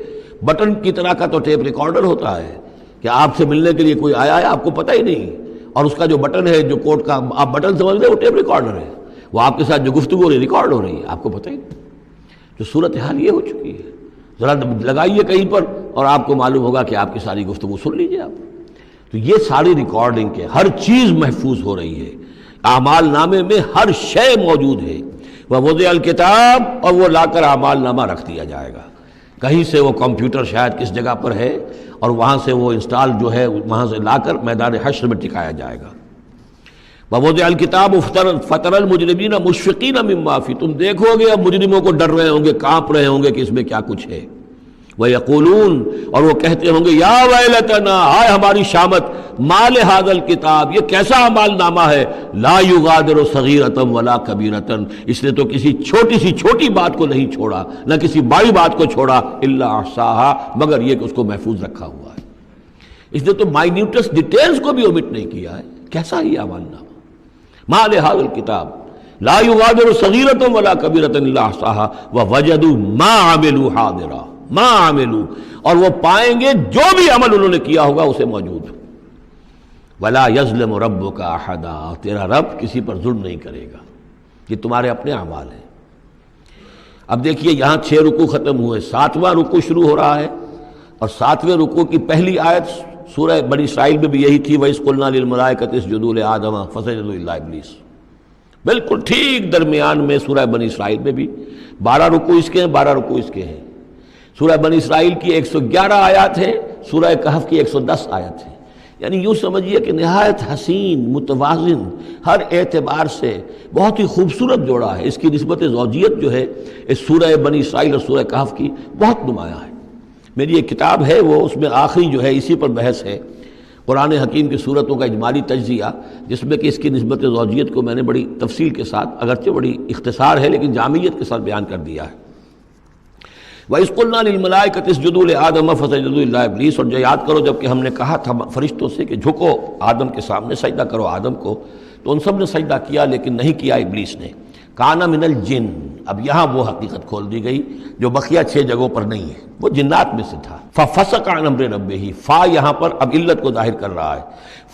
بٹن کی طرح کا تو ٹیپ ریکارڈر ہوتا ہے کہ آپ سے ملنے کے لیے کوئی آیا ہے آپ کو پتہ ہی نہیں، اور اس کا جو بٹن ہے جو کوڈ کا آپ بٹن سمجھ رہے وہ ٹیپ ریکارڈر ہے. وہ آپ کے ساتھ جو گفتگو ریکارڈ ہو رہی ہے آپ کو پتہ ہی نہیں. جو صورتحال یہ ہو چکی ہے، ذرا لگائیے کہیں پر اور آپ کو معلوم ہوگا کہ آپ کی ساری گفتگو سن لیجیے آپ. تو یہ ساری ریکارڈنگ کے ہر چیز محفوظ ہو رہی ہے. اعمال نامے میں ہر شے موجود ہے. ووضع الکتاب، اور وہ لا کر اعمال نامہ رکھ دیا جائے گا. کہیں سے وہ کمپیوٹر شاید کس جگہ پر ہے اور وہاں سے وہ انسٹال جو ہے وہاں سے لا کر میدان حشر میں ٹکایا جائے گا. ووضع الکتاب فتر المجرمین مشفقین مما فیہ، تم دیکھو گے اب مجرموں کو ڈر رہے ہوں گے، کانپ رہے ہوں گے کہ اس میں کیا کچھ ہے. وَيَقُولُونَ، اور وہ کہتے ہوں گے یا ویلتنا، ہائے ہماری شامت، ما لہذا الکتاب، یہ کیسا اعمال نامہ ہے، لا یغادر صغیرۃ ولا کبیرۃ، اس نے تو کسی چھوٹی سی چھوٹی بات کو نہیں چھوڑا، نہ کسی بڑی بات کو چھوڑا، الا احصاها، مگر یہ کہ اس کو محفوظ رکھا ہوا ہے. اس نے تو مائنیوٹس ڈیٹیلز کو بھی اومٹ نہیں کیا ہے. کیسا ہی اعمال نامہ، ما لہذا الکتاب لا یغادر صغیرۃ ولا کبیرۃ الا احصاها ووجدوا ما عملوا حاضرا، ما عملوا، اور وہ پائیں گے جو بھی عمل انہوں نے کیا ہوگا اسے موجود. ولا یظلم ربک احدا، تیرا رب کسی پر ظلم نہیں کرے گا. یہ تمہارے اپنے اعمال ہیں. اب دیکھیے یہاں 6 رکوع ختم ہوئے، 7واں رکوع شروع ہو رہا ہے، اور 7ویں رکوع کی پہلی آیت سورہ بنی اسرائیل میں بھی یہی تھی، وَإِذْ قُلْنَا لِلْمَلَائِكَةِ اسْجُدُوا لِآدَمَ فَسَجَدُوا إِلَّا إِبْلِيسَ. بالکل ٹھیک درمیان میں سورہ بنی اسرائیل میں بھی 12 رکوع اس کے ہیں، 12 رکوع اس کے ہیں. سورہ بنی اسرائیل کی 111 آیات ہیں، سورہ کہف کی 110 آیت ہیں. یعنی یوں سمجھیے کہ نہایت حسین، متوازن، ہر اعتبار سے بہت ہی خوبصورت جوڑا ہے. اس کی نسبت زوجیت جو ہے اس سورہ بنی اسرائیل اور سورہ کہف کی بہت نمایاں ہے. میری ایک کتاب ہے، وہ اس میں آخری جو ہے اسی پر بحث ہے، قرآن حکیم کی صورتوں کا اجمالی تجزیہ، جس میں کہ اس کی نسبت زوجیت کو میں نے بڑی تفصیل کے ساتھ، اگرچہ بڑی اختصار ہے لیکن جامعیت کے ساتھ بیان کر دیا ہے. وَإِذْ قُلْنَا لِلْمَلَائِكَةِ اسْجُدُوا لِآدَمَ فَسَجَدُوا إِلَّا إِبْلِيسَ، اور جو یاد کرو جب کہ ہم نے کہا تھا فرشتوں سے کہ جھکو آدم کے سامنے، سجدہ کرو آدم کو، تو ان سب نے سجدہ کیا لیکن نہیں کیا ابلیس نے. کانا من الجن، اب یہاں وہ حقیقت کھول دی گئی جو بقیہ 6 جگہوں پر نہیں ہے، وہ جنات میں سے تھا. فَفَسَقَ عَنْ أَمْرِ رَبِّهِ، فا یہاں پر اب علت کو ظاہر کر رہا ہے.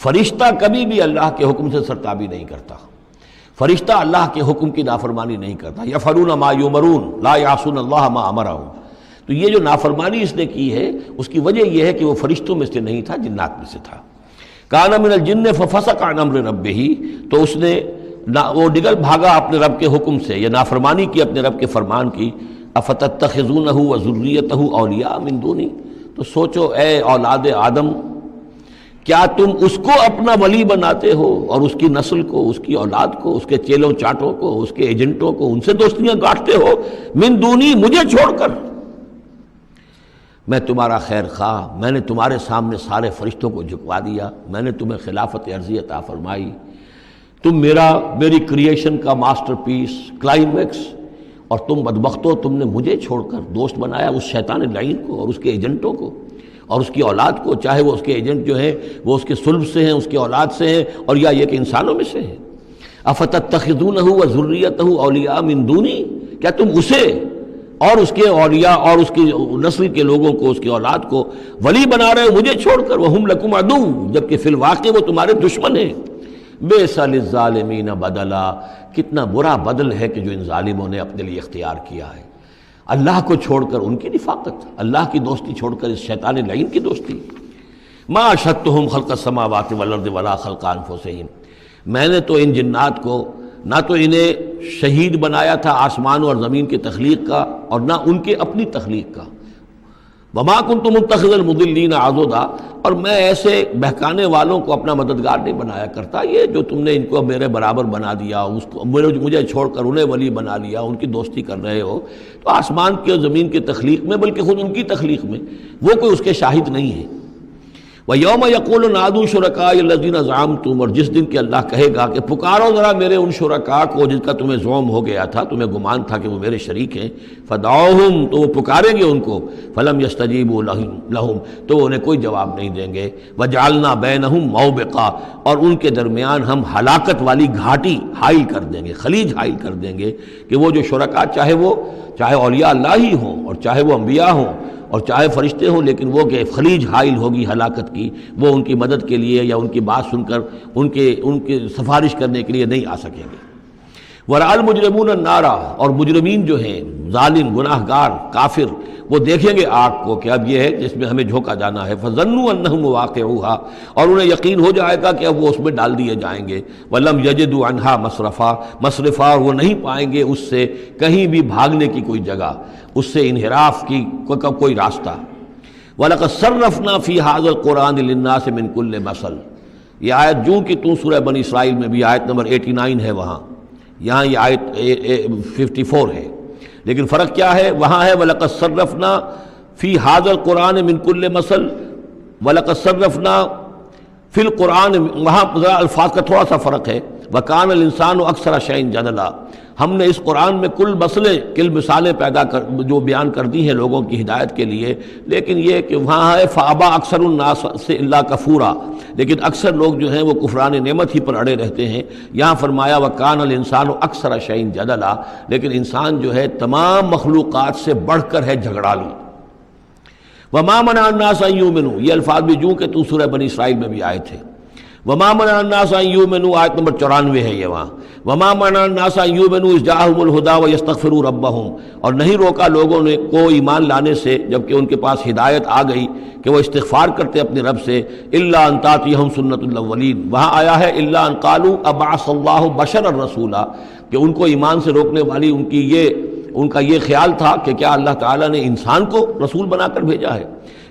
فرشتہ کبھی بھی اللہ کے حکم سے سرتابی نہیں کرتا، فرشتہ اللہ کے حکم کی نافرمانی نہیں کرتا. یفعلون ما یؤمرون لا یعصون اللہ ما امرهم. تو یہ جو نافرمانی اس نے کی ہے اس کی وجہ یہ ہے کہ وہ فرشتوں میں سے نہیں تھا، جنات میں سے تھا. کانا من الجن ففسق عن امر ربہ، تو اس نے وہ نگل بھاگا اپنے رب کے حکم سے، یہ نافرمانی کی اپنے رب کے فرمان کی. افتتخذونہ وذریتہ اولیاء من دونی، تو سوچو اے اولاد آدم، کیا تم اس کو اپنا ولی بناتے ہو اور اس کی نسل کو، اس کی اولاد کو، اس کے چیلوں چاٹوں کو، اس کے ایجنٹوں کو، ان سے دوستیاں گاٹھتے ہو، من دونی، مجھے چھوڑ کر. میں تمہارا خیر خواہ، میں نے تمہارے سامنے سارے فرشتوں کو جھکوا دیا، میں نے تمہیں خلافت عرضی عطا فرمائی، تم میری کریشن کا ماسٹر پیس، کلائمیکس، اور تم بدبختو، تم نے مجھے چھوڑ کر دوست بنایا اس شیطان لعین کو اور اس کے ایجنٹوں کو اور اس کی اولاد کو، چاہے وہ اس کے ایجنٹ جو ہیں وہ اس کے صلب سے ہیں، اس کی اولاد سے ہیں، اور یا یہ کہ انسانوں میں سے ہیں. افتتخذونہ وذریتہ اولیاء من دونی، کیا تم اسے اور اس کے اولیاء اور اس کی نسل کے لوگوں کو، اس کی اولاد کو ولی بنا رہے ہو مجھے چھوڑ کر. وہم لکم عدو، جبکہ فی الواقع وہ تمہارے دشمن ہیں. بئس للظالمین بدلا، کتنا برا بدل ہے کہ جو ان ظالموں نے اپنے لیے اختیار کیا ہے. اللہ کو چھوڑ کر ان کی رفاقت، اللہ کی دوستی چھوڑ کر اس شیطان لعین کی دوستی. ما اشہدتہم خلق السماوات والارض ولا خلق انفسہم، میں نے تو ان جنات کو نہ تو انہیں شہید بنایا تھا آسمان اور زمین کی تخلیق کا، اور نہ ان کے اپنی تخلیق کا. وما کنت متخذ المضلین عضدا، اور میں ایسے بہکانے والوں کو اپنا مددگار نہیں بنایا کرتا. یہ جو تم نے ان کو میرے برابر بنا دیا، اس کو مجھے چھوڑ کر انہیں ولی بنا لیا، ان کی دوستی کر رہے ہو، تو آسمان کی اور زمین کی تخلیق میں، بلکہ خود ان کی تخلیق میں وہ کوئی اس کے شاہد نہیں ہے. وَيَوْمَ يَقُولُ نَادُوا شُرَكَائِيَ الَّذِينَ زَعَمْتُمْ، اور جس دن کہ اللہ کہے گا کہ پکارو ذرا میرے ان شرکاء کو جن کا تمہیں زعم ہو گیا تھا، تمہیں گمان تھا کہ وہ میرے شریک ہیں. فَدَعُوهُمْ، تو وہ پکاریں گے ان کو. فَلَمْ يَسْتَجِيبُوا لَهُمْ، تو وہ انہیں کوئی جواب نہیں دیں گے. وَجَعَلْنَا بَيْنَهُمْ مَوْبِقًا، اور ان کے درمیان ہم ہلاکت والی گھاٹی حائل کر دیں گے، خلیج حائل کر دیں گے کہ وہ جو شرکاء چاہے اولیاء اللہ ہی ہوں اور چاہے وہ انبیاء ہوں اور چاہے فرشتے ہوں، لیکن وہ کہ خلیج حائل ہوگی ہلاکت کی، وہ ان کی مدد کے لیے یا ان کی بات سن کر ان کے سفارش کرنے کے لیے نہیں آ سکیں گے. وَرَأَى الْمُجْرِمُونَ النَّارَ، اور مجرمین جو ہیں، ظالم، گناہ گار، کافر، وہ دیکھیں گے آگ کو کہ اب یہ ہے جس میں ہمیں جھونکا جانا ہے. فَظَنُّوا أَنَّهُمْ مُوَاقِعُوهَا، اور انہیں یقین ہو جائے گا کہ اب وہ اس میں ڈال دیے جائیں گے. وَلَمْ يَجِدُوا عَنْهَا مَصْرِفًا، اور وہ نہیں پائیں گے اس سے کہیں بھی بھاگنے کی کوئی جگہ، اس سے انحراف کی کوئی راستہ. وَلَقَدْ صَرَّفْنَا فِي هَذَا الْقُرْآنِ لِلنَّاسِ مِنْ كُلِّ مَثَلٍ، یہ آیت جو کہ تو سورہ بنی اسرائیل میں بھی آیت نمبر 89 ہے، وہاں یہاں یہ آیت 54 ہے، لیکن فرق کیا ہے؟ وہاں ہے وَلَقَدْ صَرَّفْنَا فِي هَذَا الْقُرْآنِ مِنْ كُلِّ مَثَلٍ، وَلَقَدْ صَرَّفْنَا فِي الْقُرْآنِ، وہاں ذرا الفاظ کا تھوڑا سا فرق ہے، وَكَانَ الْإِنسَانُ أَكْثَرَ شَيْءٍ جَدَلًا، ہم نے اس قرآن میں کل مثالیں پیدا جو بیان کر دی ہیں لوگوں کی ہدایت کے لیے، لیکن یہ کہ وہاں ہے فَأَبَى أَكْثَرُ النَّاسِ إِلَّا كَفُورًا، لیکن اکثر لوگ جو ہیں وہ کفران نعمت ہی پر اڑے رہتے ہیں۔ یہاں فرمایا وَكَانَ الْإِنسَانُ أَكْثَرَ شَيْءٍ جَدَلًا، لیکن انسان جو ہے تمام مخلوقات سے بڑھ کر ہے جھگڑالو۔ وَمَا مَنَعَ النَّاسَ أَن يُؤْمِنُوا، یہ الفاظ بھی جو کہ تو سورہ بنی اسرائیل میں بھی آئے تھے۔ وَمَا مَنَعَ النَّاسَ أَن يُؤْمِنُوا آیت نمبر 94 ہے یہ وہاں، وَمَا مَنَعَ النَّاسَ أَن يُؤْمِنُوا إِذْ جَاءَهُمُ الْهُدَىٰ وَيَسْتَغْفِرُوا رَبَّهُمْ، اور نہیں روکا لوگوں نے کو ایمان لانے سے جبکہ ان کے پاس ہدایت آ گئی کہ وہ استغفار کرتے اپنے رب سے، إِلَّا أَن تَأْتِيَهُمْ سُنَّةُ الْأَوَّلِينَ، وہاں آیا ہے إِلَّا أَن قَالُوا أَبَعَثَ اللَّهُ بَشَرًا رَسُولًا، کہ ان کو ایمان سے روکنے والی ان کا یہ خیال تھا کہ کیا اللہ تعالیٰ نے انسان کو رسول بنا کر بھیجا ہے۔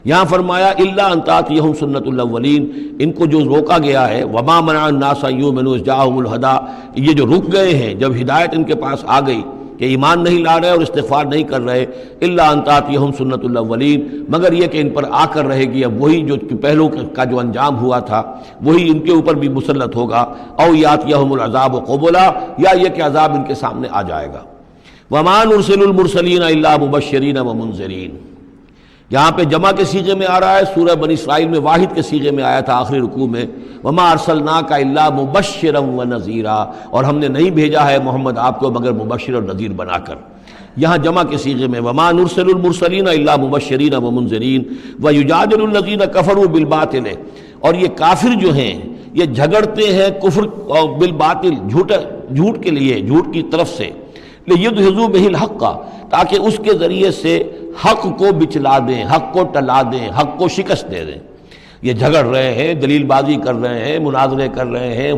یہاں فرمایا الا ان تاتیہم سنت الاولین، ان کو جو روکا گیا ہے وما منع الناس ان یؤمنوا اذ جاءهم الہدی، یہ جو رک گئے ہیں جب ہدایت ان کے پاس آ گئی کہ ایمان نہیں لا رہے اور استغفار نہیں کر رہے، الا ان تاتیہم سنت الاولین، مگر یہ کہ ان پر آ کر رہے گی اب وہی جو پہلو کا جو انجام ہوا تھا وہی ان کے اوپر بھی مسلط ہوگا، او یاتیہم العذاب قبلا، یا یہ کہ عذاب ان کے سامنے آ جائے گا۔ وما نرسل المرسلین الا مبشرین ومنذرین، یہاں پہ جمع کے صیغے میں آ رہا ہے، سورہ بنی اسرائیل میں واحد کے صیغے میں آیا تھا آخری رکوع میں، وما ارسلناک الا مبشرا ونذیرا، اور ہم نے نہیں بھیجا ہے محمد آپ کو مگر مبشر اور نذیر بنا کر۔ یہاں جمع کے صیغے میں وما نرسل المرسلین الا مبشرین ومنذرین ویجادل الذین کفروا بالباطل، اور یہ کافر جو ہیں یہ جھگڑتے ہیں کفر بالباطل، جھوٹ کے لیے، جھوٹ کی طرف سے، لیدحضوا بہ الحق، تاکہ اس کے ذریعے سے حق کو بچلا دیں، حق کو ٹلا دیں، حق کو شکست دے دیں۔ یہ جھگڑ رہے ہیں، دلیل بازی کر رہے ہیں، مناظرے کر رہے ہیں،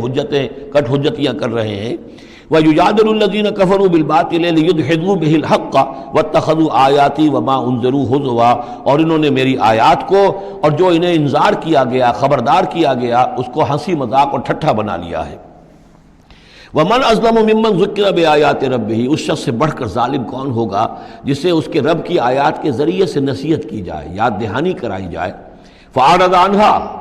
کٹ حجتیاں کر رہے ہیں۔ وَيُجَادِلُ الَّذِينَ كَفَرُوا بِالْبَاطِلِ لِيُدْحِضُوا بِهِ الْحَقَّ وَاتَّخَذُوا آيَاتِي وَمَا أُنذِرُوا هُزُوًا، اور انہوں نے میری آیات کو اور جو انہیں انذار کیا گیا، خبردار کیا گیا، اس کو ہنسی مذاق اور ٹھٹھا بنا لیا ہے۔ وَمَنْ أَظْلَمُ مِمَّنْ ذُكِّرَ بِآيَاتِ رَبِّهِ، اس شخص سے بڑھ کر ظالم کون ہوگا جسے اس کے رب کی آیات کے ذریعے سے نصیحت کی جائے، یاد دہانی کرائی جائے، فَأَعْرَضَ عَنْهَا،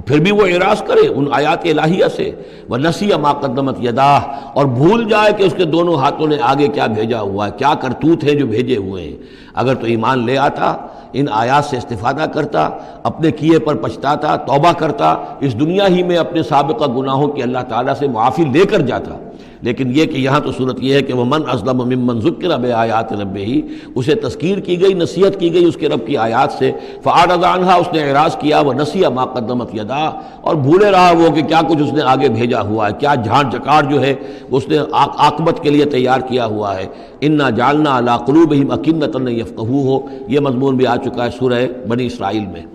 پھر بھی وہ اعراض کرے ان آیات الہیہ سے، وَنَسِیَ مَا قَدَّمَتْ يَدَاهُ، اور بھول جائے کہ اس کے دونوں ہاتھوں نے آگے کیا بھیجا ہوا ہے، کیا کرتوت ہیں جو بھیجے ہوئے ہیں۔ اگر تو ایمان لے آتا، ان آیات سے استفادہ کرتا، اپنے کیے پر پچھتاتا، توبہ کرتا، اس دنیا ہی میں اپنے سابقہ گناہوں کی اللہ تعالیٰ سے معافی لے کر جاتا، لیکن یہ کہ یہاں تو صورت یہ ہے کہ وَمَنْ أَظْلَمُ مِمَّنْ ذُكِّرَ بِآيَاتِ رَبِّهِ، اسے تذکیر کی گئی، نصیحت کی گئی اس کے رب کی آیات سے، فَأَعْرَضَ عَنْهَا، اس نے اعراض کیا، وَنَسِیَ مَا قَدَّمَتْ يَدَاهُ، اور بھولے رہا وہ کہ کیا کچھ اس نے آگے بھیجا ہوا ہے، کیا جھاڑ جکاڑ جو ہے اس نے عاقبت کے لیے تیار کیا ہوا ہے۔ اِنَّا جَعَلْنَا عَلَىٰ قُلُوبِهِمْ أَكِنَّةً أَن يَفْقَهُوهُ، یہ مضمون بھی آ چکا ہے سورہ بنی اسرائیل میں،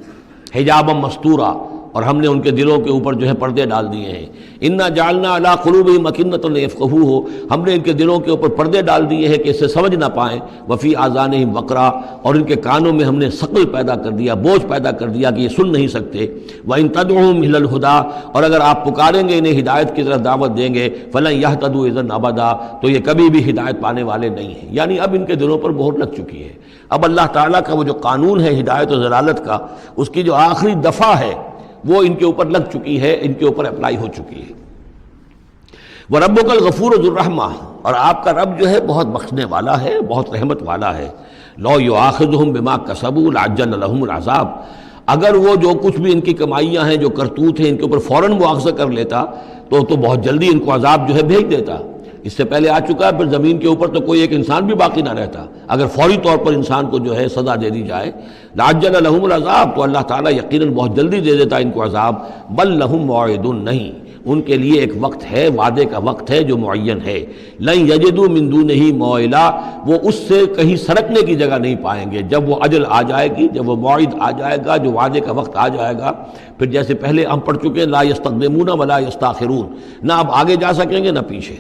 حجابا مستورا، اور ہم نے ان کے دلوں کے اوپر جو ہے پردے ڈال دیے ہیں۔ انا جعلنا علی قلوبہم اکنۃ ان یفقہوہ، ہم نے ان کے دلوں کے اوپر پردے ڈال دیے ہیں کہ اسے سمجھ نہ پائیں، وفی آذانہم وقرا، اور ان کے کانوں میں ہم نے ثقل پیدا کر دیا، بوجھ پیدا کر دیا کہ یہ سن نہیں سکتے۔ وان تدعوہم الی الہدی، اور اگر آپ پکاریں گے انہیں ہدایت کی طرف دعوت دیں گے، فلن یہتدوا اذا ابدا، تو یہ کبھی بھی ہدایت پانے والے نہیں ہیں۔ یعنی اب ان کے دلوں پر مہر لگ چکی ہے، اب اللہ تعالیٰ کا وہ جو قانون ہے ہدایت و ضلالت کا، اس کی جو آخری دفعہ ہے وہ ان کے اوپر لگ چکی ہے، ان کے اوپر اپلائی ہو چکی ہے۔ وَرَبُّكَ الْغَفُورُ ذُو الرَّحْمَةِ، اور آپ کا رب جو ہے بہت بخشنے والا ہے، بہت رحمت والا ہے۔ لَوْ يُؤَاخِذُهُم بِمَا كَسَبُوا لَعَجَّلَ لَهُمُ الْعَذَابَ، اگر وہ جو کچھ بھی ان کی کمائیاں ہیں، جو کرتوت ہیں، ان کے اوپر فوراً مواخذہ کر لیتا تو بہت جلدی ان کو عذاب جو ہے بھیج دیتا۔ اس سے پہلے آ چکا ہے، پھر زمین کے اوپر تو کوئی ایک انسان بھی باقی نہ رہتا اگر فوری طور پر انسان کو جو ہے سزا دے دی جائے۔ لَعَجَّلَ لَهُمُ الْعَذَابَ، تو اللہ تعالیٰ یقیناً بہت جلدی دے دیتا ان کو عذاب۔ بل لَهُم مَوْعِدٌ، نہیں، ان کے لیے ایک وقت ہے، وعدے کا وقت ہے جو معین ہے۔ لَن يَجِدُوا مِن دُونِهِ مَوْعِلًا، وہ اس سے کہیں سرکنے کی جگہ نہیں پائیں گے۔ جب وہ اجل آ جائے گی، جب وہ موعد آ جائے گا، جو وعدے کا وقت آ جائے گا، پھر جیسے پہلے ہم پڑھ چکے لا يستقدمون ولا يستاخرون، نہ اب آگے جا سکیں گے نہ پیچھے۔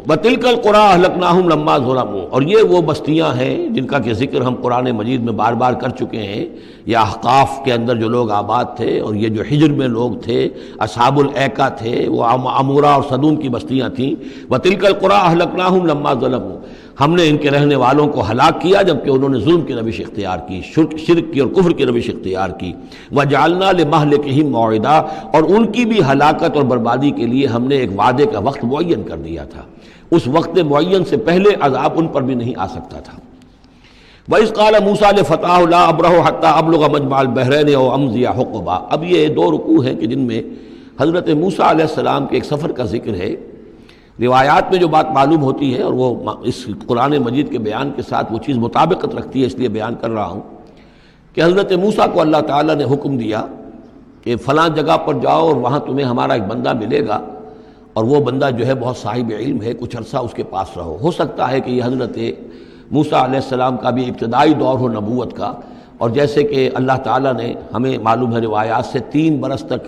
وَتِلْكَ الْقُرَىٰ أَهْلَكْنَاهُمْ لَمَّا ظَلَمُوا، اور یہ وہ بستیاں ہیں جن کا کہ ذکر ہم قرآن مجید میں بار بار کر چکے ہیں. یہ احقاف کے اندر جو لوگ آباد تھے، اور یہ جو حجر میں لوگ تھے، اصحاب الایکا تھے، وہ عمورہ اور صدوم کی بستیاں تھیں. وَتِلْكَ الْقُرَىٰ أَهْلَكْنَاهُمْ لَمَّا ظَلَمُوا، ہم نے ان کے رہنے والوں کو ہلاک کیا جبکہ انہوں نے ظلم کی روش اختیار کی، شرک کی اور کفر کی روش اختیار کی. وَجَعَلْنَا لِمَهْلِكِهِمْ مَوْعِدًا، اور ان کی بھی ہلاکت اور بربادی کے لیے ہم نے ایک وعدے کا وقت معین کر دیا تھا. اس وقت معین سے پہلے عذاب ان پر بھی نہیں آ سکتا تھا. وَإِذْ قَالَ مُوسَىٰ لِفَتَاهُ لَا أَبْرَحُ حَتَّىٰ أَبْلُغَ مَجْمَعَ الْبَحْرَيْنِ أَوْ أَمْضِيَ حُقُبًا. اب یہ دو رکوع ہیں کہ جن میں حضرت موسیٰ علیہ السلام کے ایک سفر کا ذکر ہے. روایات میں جو بات معلوم ہوتی ہے، اور وہ اس قرآن مجید کے بیان کے ساتھ وہ چیز مطابقت رکھتی ہے، اس لیے بیان کر رہا ہوں کہ حضرت موسیٰ کو اللہ تعالیٰ نے حکم دیا کہ فلاں جگہ پر جاؤ اور وہاں تمہیں ہمارا ایک بندہ ملے گا، اور وہ بندہ جو ہے بہت صاحب علم ہے، کچھ عرصہ اس کے پاس رہو. ہو سکتا ہے کہ یہ حضرت موسیٰ علیہ السلام کا بھی ابتدائی دور ہو نبوت کا، اور جیسے کہ اللہ تعالیٰ نے ہمیں معلوم ہے روایات سے 3 برس تک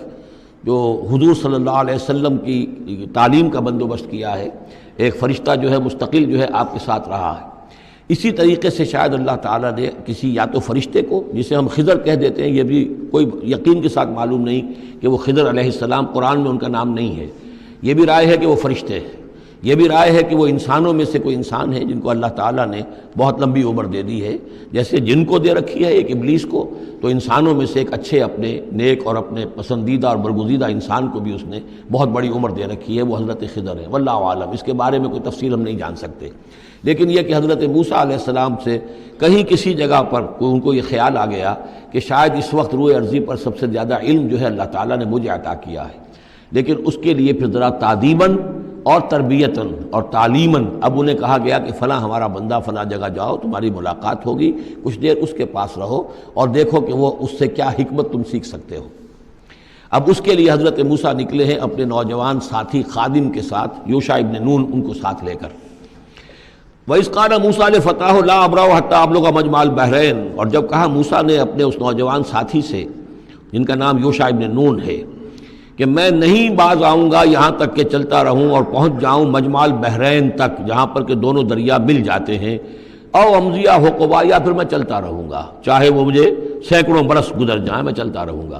جو حضور صلی اللہ علیہ وسلم کی تعلیم کا بندوبست کیا ہے، ایک فرشتہ جو ہے مستقل جو ہے آپ کے ساتھ رہا ہے. اسی طریقے سے شاید اللہ تعالیٰ نے کسی یا تو فرشتے کو، جسے ہم خضر کہہ دیتے ہیں، یہ بھی کوئی یقین کے ساتھ معلوم نہیں کہ وہ خضر علیہ السلام، قرآن میں ان کا نام نہیں ہے. یہ بھی رائے ہے کہ وہ فرشتے ہیں، یہ بھی رائے ہے کہ وہ انسانوں میں سے کوئی انسان ہے جن کو اللہ تعالیٰ نے بہت لمبی عمر دے دی ہے. جیسے جن کو دے رکھی ہے ایک ابلیس کو، تو انسانوں میں سے ایک اچھے اپنے نیک اور اپنے پسندیدہ اور برگزیدہ انسان کو بھی اس نے بہت بڑی عمر دے رکھی ہے، وہ حضرت خضر ہے. واللہ عالم، اس کے بارے میں کوئی تفصیل ہم نہیں جان سکتے. لیکن یہ کہ حضرت موسیٰ علیہ السلام سے کہیں کسی جگہ پر ان کو یہ خیال آ گیا کہ شاید اس وقت روئے ارضی پر سب سے زیادہ علم جو ہے اللہ تعالیٰ نے مجھے عطا کیا ہے. لیکن اس کے لیے پھر ذرا تعدیباً اور تربیتاً اور تعلیماً اب انہیں کہا گیا کہ فلاں ہمارا بندہ فلاں جگہ جاؤ، تمہاری ملاقات ہوگی، کچھ دیر اس کے پاس رہو اور دیکھو کہ وہ اس سے کیا حکمت تم سیکھ سکتے ہو. اب اس کے لیے حضرت موسیٰ نکلے ہیں اپنے نوجوان ساتھی خادم کے ساتھ، یوشع ابن نون ان کو ساتھ لے کر. وَإِذْ قَالَ مُوسَىٰ لِفَتَاهُ لَا أَبْرَحُ حَتَّىٰ أَبْلُغَ مَجْمَعَ الْبَحْرَيْنِ، اور جب کہا موسیٰ نے اپنے اس نوجوان ساتھی سے جن کا نام یوشع ابن نون ہے کہ میں نہیں باز آؤں گا یہاں تک کہ چلتا رہوں اور پہنچ جاؤں مجمع البحرین تک، جہاں پر کہ دونوں دریا مل جاتے ہیں، او امضیہ حقبا، یا پھر میں چلتا رہوں گا، چاہے وہ مجھے سینکڑوں برس گزر جائیں میں چلتا رہوں گا.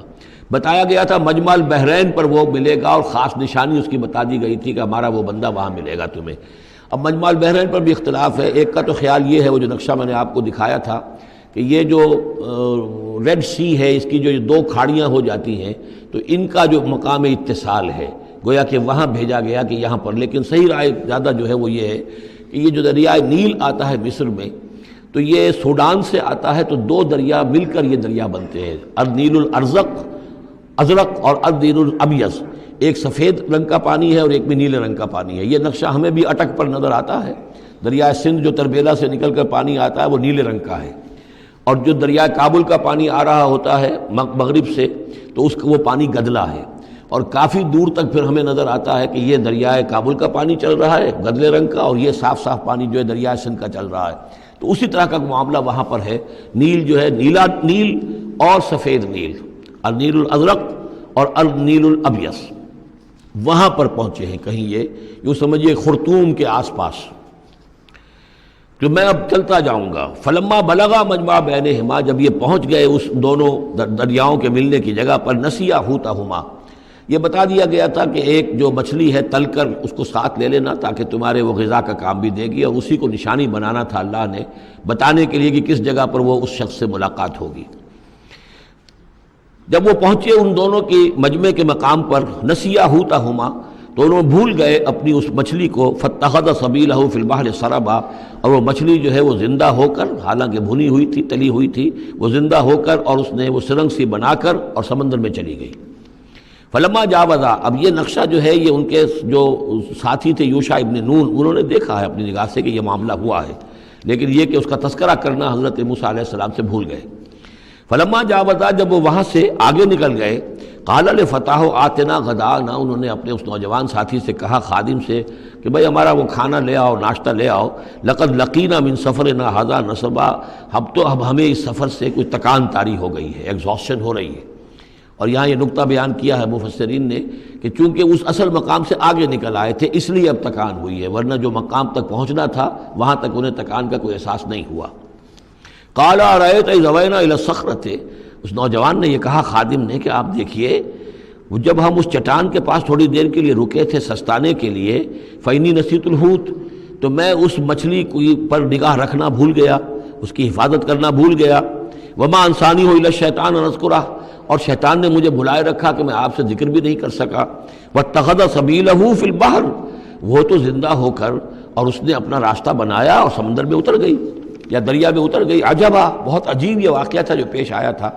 بتایا گیا تھا مجمع البحرین پر وہ ملے گا، اور خاص نشانی اس کی بتا دی گئی تھی کہ ہمارا وہ بندہ وہاں ملے گا تمہیں. اب مجمع البحرین پر بھی اختلاف ہے. ایک کا تو خیال یہ ہے، وہ جو نقشہ میں نے آپ کو دکھایا تھا، کہ یہ جو ریڈ سی ہے، اس کی جو 2 کھاڑیاں ہو جاتی ہیں، تو ان کا جو مقام اتصال ہے گویا کہ وہاں بھیجا گیا کہ یہاں پر. لیکن صحیح رائے زیادہ جو ہے وہ یہ ہے کہ یہ جو دریائے نیل آتا ہے مصر میں، تو یہ سوڈان سے آتا ہے، تو 2 دریا مل کر یہ دریا بنتے ہیں، النیل الازرق اور النیل الابیض. ایک سفید رنگ کا پانی ہے اور ایک بھی نیلے رنگ کا پانی ہے. یہ نقشہ ہمیں بھی اٹک پر نظر آتا ہے. دریائے سندھ جو تربیلا سے نکل کر پانی آتا ہے وہ نیلے رنگ کا ہے، اور جو دریائے کابل کا پانی آ رہا ہوتا ہے مغرب سے، تو اس کا وہ پانی گدلا ہے. اور کافی دور تک پھر ہمیں نظر آتا ہے کہ یہ دریائے کابل کا پانی چل رہا ہے گدلے رنگ کا، اور یہ صاف صاف پانی جو ہے دریائے سندھ کا چل رہا ہے. تو اسی طرح کا معاملہ وہاں پر ہے. نیل جو ہے نیلا نیل اور سفید نیل، النیل الازرق اور النیل الابیض، وہاں پر پہنچے ہیں. کہیں یہ یوں سمجھیے خرطوم کے آس پاس، کہ میں اب چلتا جاؤں گا. فلما بلغا مجمع بینہما، جب یہ پہنچ گئے اس دونوں دریاؤں کے ملنے کی جگہ پر، نسیا حوتہما، یہ بتا دیا گیا تھا کہ ایک جو مچھلی ہے تل کر اس کو ساتھ لے لینا تاکہ تمہارے وہ غذا کا کام بھی دے گی، اور اسی کو نشانی بنانا تھا اللہ نے بتانے کے لیے کہ کس جگہ پر وہ اس شخص سے ملاقات ہوگی. جب وہ پہنچے ان دونوں کی مجمع کے مقام پر، نسیا حوتہما، تو انہوں نے بھول گئے اپنی اس مچھلی کو. فاتخذ سبیلہ فی البحر سربا، اور وہ مچھلی جو ہے وہ زندہ ہو کر، حالانکہ بھنی ہوئی تھی تلی ہوئی تھی، وہ زندہ ہو کر اور اس نے وہ سرنگ سی بنا کر اور سمندر میں چلی گئی. فلما جاوزا، اب یہ نقشہ جو ہے یہ ان کے جو ساتھی تھے یوشع ابن نون، انہوں نے دیکھا ہے اپنی نگاہ سے کہ یہ معاملہ ہوا ہے، لیکن یہ کہ اس کا تذکرہ کرنا حضرت موسیٰ علیہ السلام سے بھول گئے. فلما جاوزا، جب وہ وہاں سے آگے نکل گئے، قال لفتاہ آتنا غداءنا، انہوں نے اپنے اس نوجوان ساتھی سے کہا، خادم سے، کہ بھائی ہمارا وہ کھانا لے آؤ، ناشتہ لے آؤ. لقد لقینا من سفرنا ھذا نصبا، اب ہمیں اس سفر سے کوئی تکان طاری ہو گئی ہے، ایگزاسشن ہو رہی ہے. اور یہاں یہ نقطہ بیان کیا ہے مفسرین نے کہ چونکہ اس اصل مقام سے آگے نکل آئے تھے اس لیے اب تکان ہوئی ہے، ورنہ جو مقام تک پہنچنا تھا وہاں تک انہیں تکان کا کوئی احساس نہیں ہوا۔ قال ارأیت اذ اوینا الی الصخرۃ، اس نوجوان نے یہ کہا خادم نے کہ آپ دیکھیے جب ہم اس چٹان کے پاس تھوڑی دیر کے لیے رکے تھے سستانے کے لیے، فإنی نسیت الحوت، تو میں اس مچھلی پر نگاہ رکھنا بھول گیا، اس کی حفاظت کرنا بھول گیا، وما انسانی الا الشیطان ان اذکرہ، اور شیطان نے مجھے بھلائے رکھا کہ میں آپ سے ذکر بھی نہیں کر سکا، واتخذ سبیلہ فی البحر، وہ تو زندہ ہو کر اور اس نے اپنا راستہ بنایا اور سمندر میں اتر گئی یا دریا میں اتر گئی۔ عجبا، بہت عجیب یہ واقعہ تھا جو پیش آیا تھا۔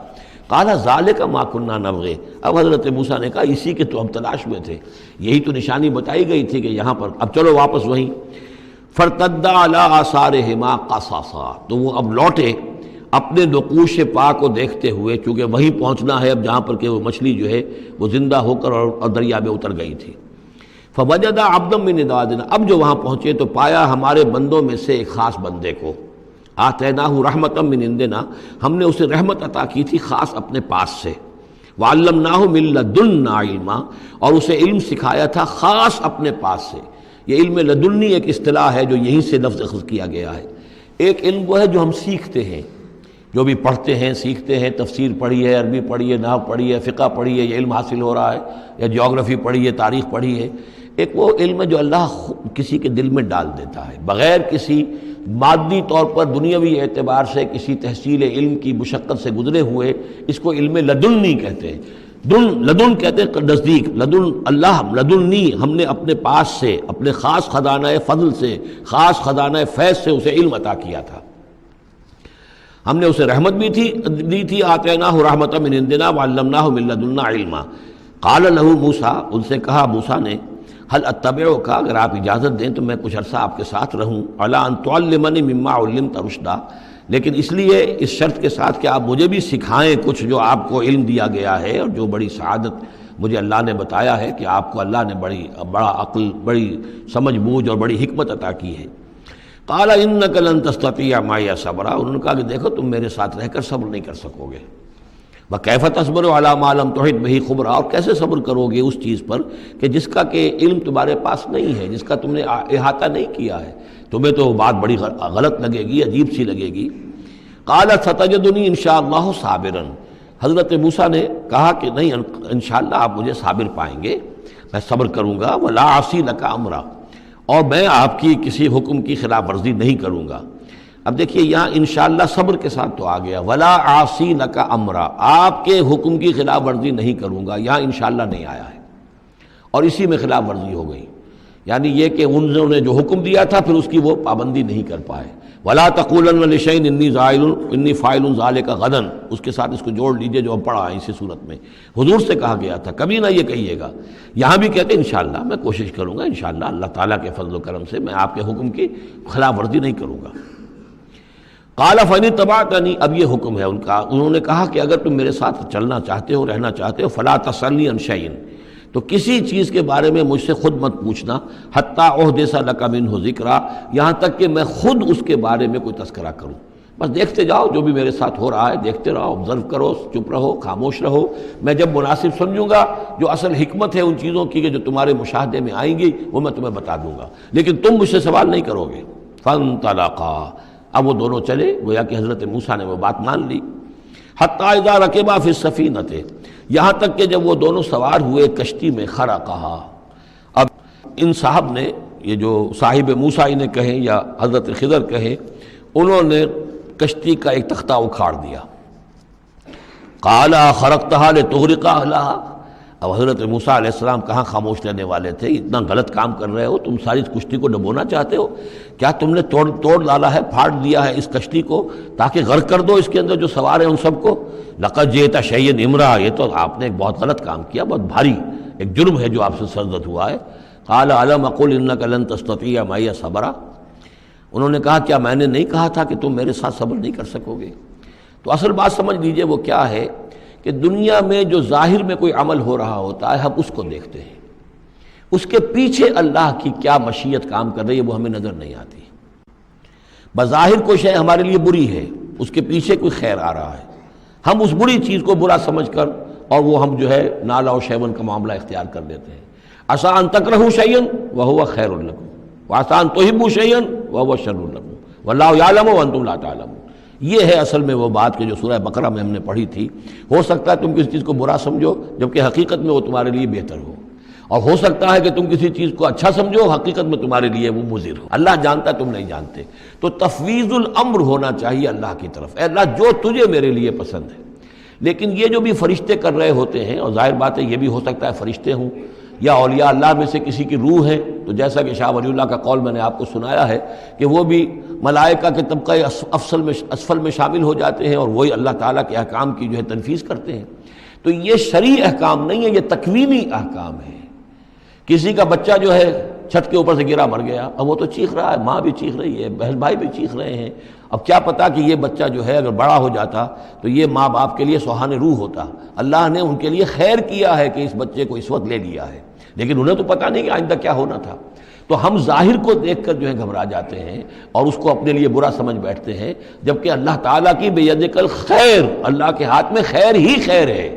قال ذالک ما کنا نبغی، اب حضرت موسیٰ نے کہا اسی کے تو ہم تلاش میں تھے، یہی تو نشانی بتائی گئی تھی کہ یہاں پر، اب چلو واپس وہیں۔ فارتدا علی آثارہما قصصا، تو وہ اب لوٹے اپنے نقوش پا کو دیکھتے ہوئے، چونکہ وہیں پہنچنا ہے اب جہاں پر کہ وہ مچھلی جو ہے وہ زندہ ہو کر اور دریا میں اتر گئی تھی۔ فوجد عبدا من عبادنا، اب جو وہاں پہنچے تو پایا ہمارے بندوں میں سے ایک خاص بندے کو، آتیناہ رحمتا من عندنا، ہم نے اسے رحمت عطا کی تھی خاص اپنے پاس سے، وعلمناہ من لدنا علما، اور اسے علم سکھایا تھا خاص اپنے پاس سے۔ یہ علم لدنی ایک اصطلاح ہے جو یہیں سے لفظ اخذ کیا گیا ہے۔ ایک علم وہ ہے جو ہم سیکھتے ہیں، جو بھی پڑھتے ہیں سیکھتے ہیں، تفسیر پڑھی ہے، عربی پڑھی ہے، نحو پڑھی ہے، فقہ پڑھی ہے، یہ علم حاصل ہو رہا ہے، یا جیوگرافی پڑھی ہے، تاریخ پڑھی ہے۔ ایک وہ علم ہے جو اللہ کسی کے دل میں ڈال دیتا ہے بغیر کسی مادی طور پر دنیاوی اعتبار سے کسی تحصیل علم کی مشقت سے گزرے ہوئے، اس کو علم لدنی کہتے ہیں۔ لدن کہتے ہیں نزدیک، لدن اللہ، لدنی ہم نے اپنے پاس سے، اپنے خاص خزانہ فضل سے، خاص خزانہ فیض سے اسے علم عطا کیا تھا۔ ہم نے اسے رحمت بھی دی تھی، آتیناہ رحمتا من عندنا وعلمناہ من لدنا علما۔ قال لہ موسیٰ، ان سے کہا موسیٰ نے، هل اتبعک، اگر آپ اجازت دیں تو میں کچھ عرصہ آپ کے ساتھ رہوں، علی ان تعلمنی مما علمت رشدا، لیکن اس لیے اس شرط کے ساتھ کہ آپ مجھے بھی سکھائیں کچھ جو آپ کو علم دیا گیا ہے اور جو بڑی سعادت مجھے اللہ نے بتایا ہے کہ آپ کو اللہ نے بڑا عقل، بڑی سمجھ بوجھ اور بڑی حکمت عطا کی ہے۔ قال انک لن تستطیع معی صبرا، انہوں نے کہا کہ دیکھو تم میرے ساتھ رہ کر صبر نہیں کر سکو گے۔ وکیف تصبر علی ما لم تحط بہ خبرا، اور کیسے صبر کرو گے اس چیز پر کہ جس کا کہ علم تمہارے پاس نہیں ہے، جس کا تم نے احاطہ نہیں کیا ہے، تمہیں تو بات بڑی غلط لگے گی، عجیب سی لگے گی۔ قال ستجدنی انشاءاللہ صابرا، حضرت موسیٰ نے کہا کہ نہیں انشاءاللہ آپ مجھے صابر پائیں گے، میں صبر کروں گا، ولا اعصی لک امرا، اور میں آپ کی کسی حکم کی خلاف ورزی نہیں کروں گا۔ اب دیکھیے یہاں انشاءاللہ صبر کے ساتھ تو آ گیا، ولا اعصی لک امرا، آپ کے حکم کی خلاف ورزی نہیں کروں گا، یہاں انشاءاللہ نہیں آیا ہے، اور اسی میں خلاف ورزی ہو گئی، یعنی یہ کہ انہوں نے جو حکم دیا تھا پھر اس کی وہ پابندی نہیں کر پائے۔ ولا تقولن لشیء انی فاعل ذلک غدا، اس کے ساتھ اس کو جوڑ لیجئے جو ہم پڑھا ہے اسی صورت میں، حضور سے کہا گیا تھا کبھی نہ یہ کہیے گا، یہاں بھی کہتے ہیں انشاءاللہ میں کوشش کروں گا، انشاءاللہ اللہ تعالیٰ کے فضل و کرم سے میں آپ کے حکم کی خلاف ورزی نہیں کروں گا۔ قال فإن اتبعتنی، اب یہ حکم ہے ان کا، انہوں نے کہا کہ اگر تم میرے ساتھ چلنا چاہتے ہو، رہنا چاہتے ہو، فلا تسألنی عن شیء، تو کسی چیز کے بارے میں مجھ سے خود مت پوچھنا، حتی احدث لک منہ ذکرا، یہاں تک کہ میں خود اس کے بارے میں کوئی تذکرہ کروں، بس دیکھتے جاؤ جو بھی میرے ساتھ ہو رہا ہے، دیکھتے رہو، آبزرو کرو، چپ رہو، خاموش رہو، میں جب مناسب سمجھوں گا جو اصل حکمت ہے ان چیزوں کی کہ جو تمہارے مشاہدے میں آئیں گی وہ میں تمہیں بتا دوں گا، لیکن تم مجھ سے سوال نہیں کرو گے۔ فانطلقا، اب وہ دونوں چلے، گویا کہ حضرت موسیٰ نے وہ بات مان لی۔ حتی اذا رکبا فی السفینۃ، یہاں تک کہ جب وہ دونوں سوار ہوئے کشتی میں، خرقہا، اب ان صاحب نے، یہ جو صاحب موسیٰ انہیں کہیں یا حضرت خضر کہیں، انہوں نے کشتی کا ایک تختہ اکھاڑ دیا۔ قال خرقتہا لتغرق اہلہا، اب حضرت موسیٰ علیہ السلام کہاں خاموش رہنے والے تھے، اتنا غلط کام کر رہے ہو تم، ساری کشتی کو ڈبونا چاہتے ہو، کیا تم نے توڑ ڈالا ہے، پھاڑ دیا ہے اس کشتی کو تاکہ غرق کر دو اس کے اندر جو سوار ہیں ان سب کو؟ لقد جئت شیئا امرا، یہ تو آپ نے ایک بہت غلط کام کیا، بہت بھاری ایک جرم ہے جو آپ سے سرزد ہوا ہے۔ قال الم اقل انک لن تستطیع معی صبرا، انہوں نے کہا کیا میں نے نہیں کہا تھا کہ تم میرے ساتھ صبر نہیں کر سکو گے؟ تو اصل بات سمجھ لیجئے وہ کیا ہے کہ دنیا میں جو ظاہر میں کوئی عمل ہو رہا ہوتا ہے ہم اس کو دیکھتے ہیں، اس کے پیچھے اللہ کی کیا مشیت کام کر رہی ہے وہ ہمیں نظر نہیں آتی۔ بظاہر کوئی شے ہمارے لیے بری ہے، اس کے پیچھے کوئی خیر آ رہا ہے، ہم اس بری چیز کو برا سمجھ کر اور وہ ہم جو ہے نالا و شیون کا معاملہ اختیار کر لیتے ہیں۔ عسیٰ ان تکرہوا شیئا وہو خیر لکم وعسیٰ ان تحبوا شیئا وہو شر لکم واللہ یعلم وانتم لا تعلمون۔ یہ ہے اصل میں وہ بات کہ جو سورہ بقرہ میں ہم نے پڑھی تھی۔ ہو سکتا ہے تم کسی چیز کو برا سمجھو جبکہ حقیقت میں وہ تمہارے لیے بہتر ہو، اور ہو سکتا ہے کہ تم کسی چیز کو اچھا سمجھو حقیقت میں تمہارے لیے وہ مضر ہو۔ اللہ جانتا تم نہیں جانتے، تو تفویض الامر ہونا چاہیے اللہ کی طرف، اے اللہ جو تجھے میرے لیے پسند ہے۔ لیکن یہ جو بھی فرشتے کر رہے ہوتے ہیں، اور ظاہر بات ہے یہ بھی ہو سکتا ہے فرشتے ہوں یا اولیاء اللہ میں سے کسی کی روح ہے، تو جیسا کہ شاہ ولی اللہ کا قول میں نے آپ کو سنایا ہے کہ وہ بھی ملائکہ کے طبقہ اسفل میں شامل ہو جاتے ہیں اور وہی اللہ تعالیٰ کے احکام کی جو ہے تنفیذ کرتے ہیں۔ تو یہ شرعی احکام نہیں ہے، یہ تکوینی احکام ہے۔ کسی کا بچہ جو ہے چھت کے اوپر سے گرا مر گیا، اب وہ تو چیخ رہا ہے، ماں بھی چیخ رہی ہے، بہن بھائی بھی چیخ رہے ہیں، اب کیا پتا کہ یہ بچہ جو ہے اگر بڑا ہو جاتا تو یہ ماں باپ کے لیے سہان روح ہوتا۔ اللہ نے ان کے لیے خیر کیا ہے کہ اس بچے کو اس وقت لے لیا ہے، لیکن انہیں تو پتہ نہیں کہ آئندہ کیا ہونا تھا۔ تو ہم ظاہر کو دیکھ کر جو ہے گھبرا جاتے ہیں اور اس کو اپنے لیے برا سمجھ بیٹھتے ہیں، جبکہ اللہ تعالیٰ کی بیدک الخیر، اللہ کے ہاتھ میں خیر ہی خیر ہے،